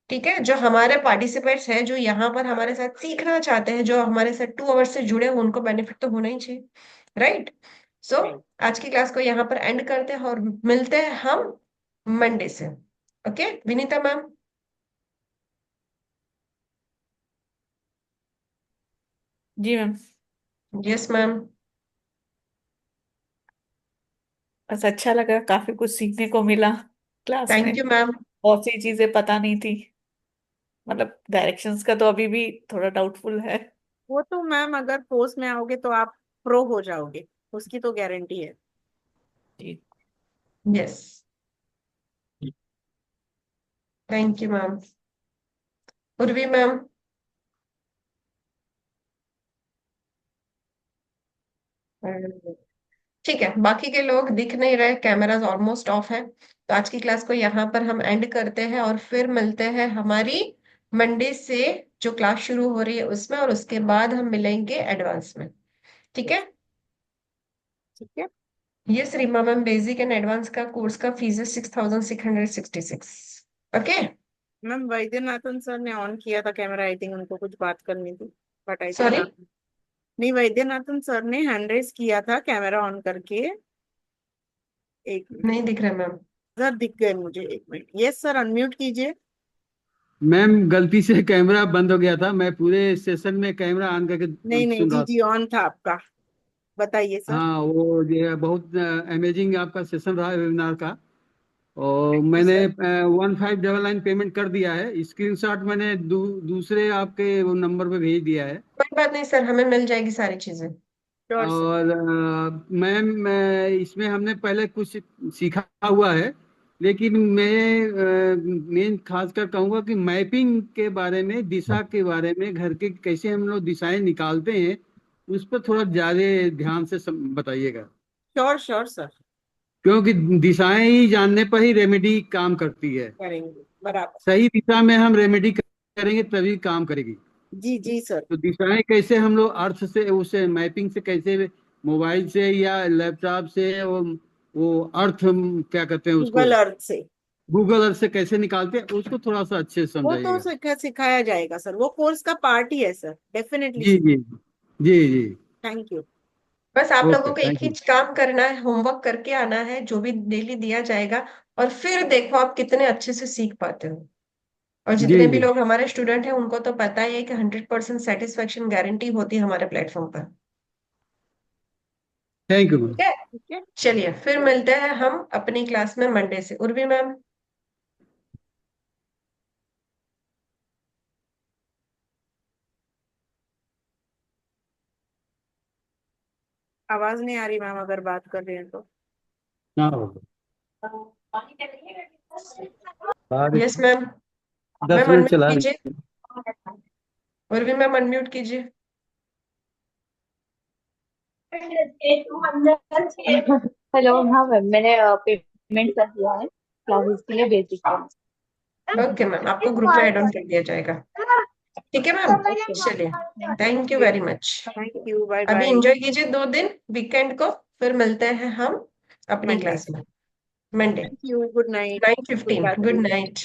ठीक है, जो हमारे पार्टिसिपेंट्स हैं, जो यहाँ पर हमारे साथ सीखना चाहते हैं, जो हमारे साथ 2 आवर्स से जुड़े हैं, उनको बेनिफिट तो होना ही चाहिए, राइट? सो आज की क्लास को यहाँ पर एंड करते हैं और मिलते हैं हम मंडे से। Okay Vinita ma'am? जी मैम। Yes ma'am. बस अच्छा लगा, काफी कुछ सीखने को मिला क्लास में। Thank you ma'am. बहुत सी चीजें पता नहीं थी, मतलब डायरेक्शंस का तो अभी भी थोड़ा डाउटफुल है। वो तो मैम अगर कोर्स में आओगे तो आप प्रो हो जाओगे, उसकी तो गारंटी है। जी। Yes, thank you ma'am. Urvi ma'am? ठीक है, बाकी के लोग दिख नहीं रहे, कैमराज ऑलमोस्ट ऑफ है। तो आज की क्लास को यहाँ पर हम एंड करते हैं और फिर मिलते हैं हमारी मंडे से जो क्लास शुरू हो रही है उसमें, और उसके बाद हम मिलेंगे एडवांस में। ठीक है? ठीक है yes Reema ma'am, basic and advance का कोर्स का फीस है 6666। ओके। मैम, वैद्यनाथन सर ने ऑन किया था कैमरा, आई थिंक उनको कुछ बात करनी थी, बट आई थिंक सॉरी, आप नहीं, वैद्यनाथन सर ने हैंड रेस किया था कैमरा ऑन करके। एक मिनट नहीं दिख रहा मैम। सर, दिख गए मुझे, एक मिनट। यस सर, अनम्यूट कीजिए। मैम गलती से कैमरा बंद हो गया था, मैं पूरे सेशन में कैमरा ऑन नहीं करके नहीं सुन जी रहा था। जी, ऑन था आपका। बताइए सर। हाँ, वो ये बहुत अमेजिंग आपका सेशन रहा वेबिनार का। और थैंक यू मैंने सर। 1599 पेमेंट कर दिया है, स्क्रीनशॉट मैंने दूसरे आपके वो नंबर पे भेज दिया है। कोई बात नहीं सर, हमें मिल जाएगी सारी चीजें। Sure sir. और मैम इसमें हमने पहले कुछ सीखा हुआ है, लेकिन मैं मेन खासकर कहूँगा कि मैपिंग के बारे में, दिशा के बारे में, घर के कैसे हम लोग दिशाएं निकालते हैं, उस पर थोड़ा ज्यादा ध्यान से बताइएगा। श्योर श्योर सर, क्योंकि दिशाएं ही जानने पर ही रेमेडी काम करती है। करेंगे बराबर। सही दिशा में हम रेमेडी करेंगे तभी काम करेगी। जी जी सर। तो दिशाएं कैसे हम लोग अर्थ से, उसे मैपिंग से कैसे, मोबाइल से या लैपटॉप से, वो अर्थ क्या कहते हैं उसको, गूगल अर्थ से। गूगल अर्थ से कैसे निकालते हैं, उसको थोड़ा सा अच्छे से वो तो समझाइएगा। सिखाया जाएगा सर, वो कोर्स का पार्ट ही है सर, डेफिनेटली जी सर। जी जी जी। Thank you. बस आप ओके, लोगों को एक थैंक ही यू। काम करना है, होमवर्क करके आना है जो भी डेली दिया जाएगा, और फिर देखो आप कितने अच्छे से सीख पाते हो। और जी जितने भी जी। लोग हमारे स्टूडेंट हैं उनको तो पता ही है कि 100% सेटिस्फेक्शन गारंटी होती है हमारे प्लेटफॉर्म पर। Thank you ma'am. ठीक है, ठीक है। चलिए फिर मिलते हैं हम अपनी क्लास में मंडे से। उर्वी मैम? आवाज नहीं आ रही मैम, अगर बात कर रही हैं तो। ना होगा बाद yes ma'am. 10 ma'am minute unmute चला कीजिए, रही और भी मैम अनम्यूट कीजिए। हेलो हाँ मैम, मैंने पेमेंट कर दिया है क्लासेस के लिए बेसिक का। ओके मैम, आपको ग्रुप में ऐड ऑन कर दिया जाएगा। ठीक है मैम, चलिए, thank you very much. Thank you, bye अभी बाय। एंजॉय कीजिए 2 दिन वीकेंड को, फिर मिलते हैं हम अपनी मंडे। क्लास में Monday thank you, good night. 9:15। Good night.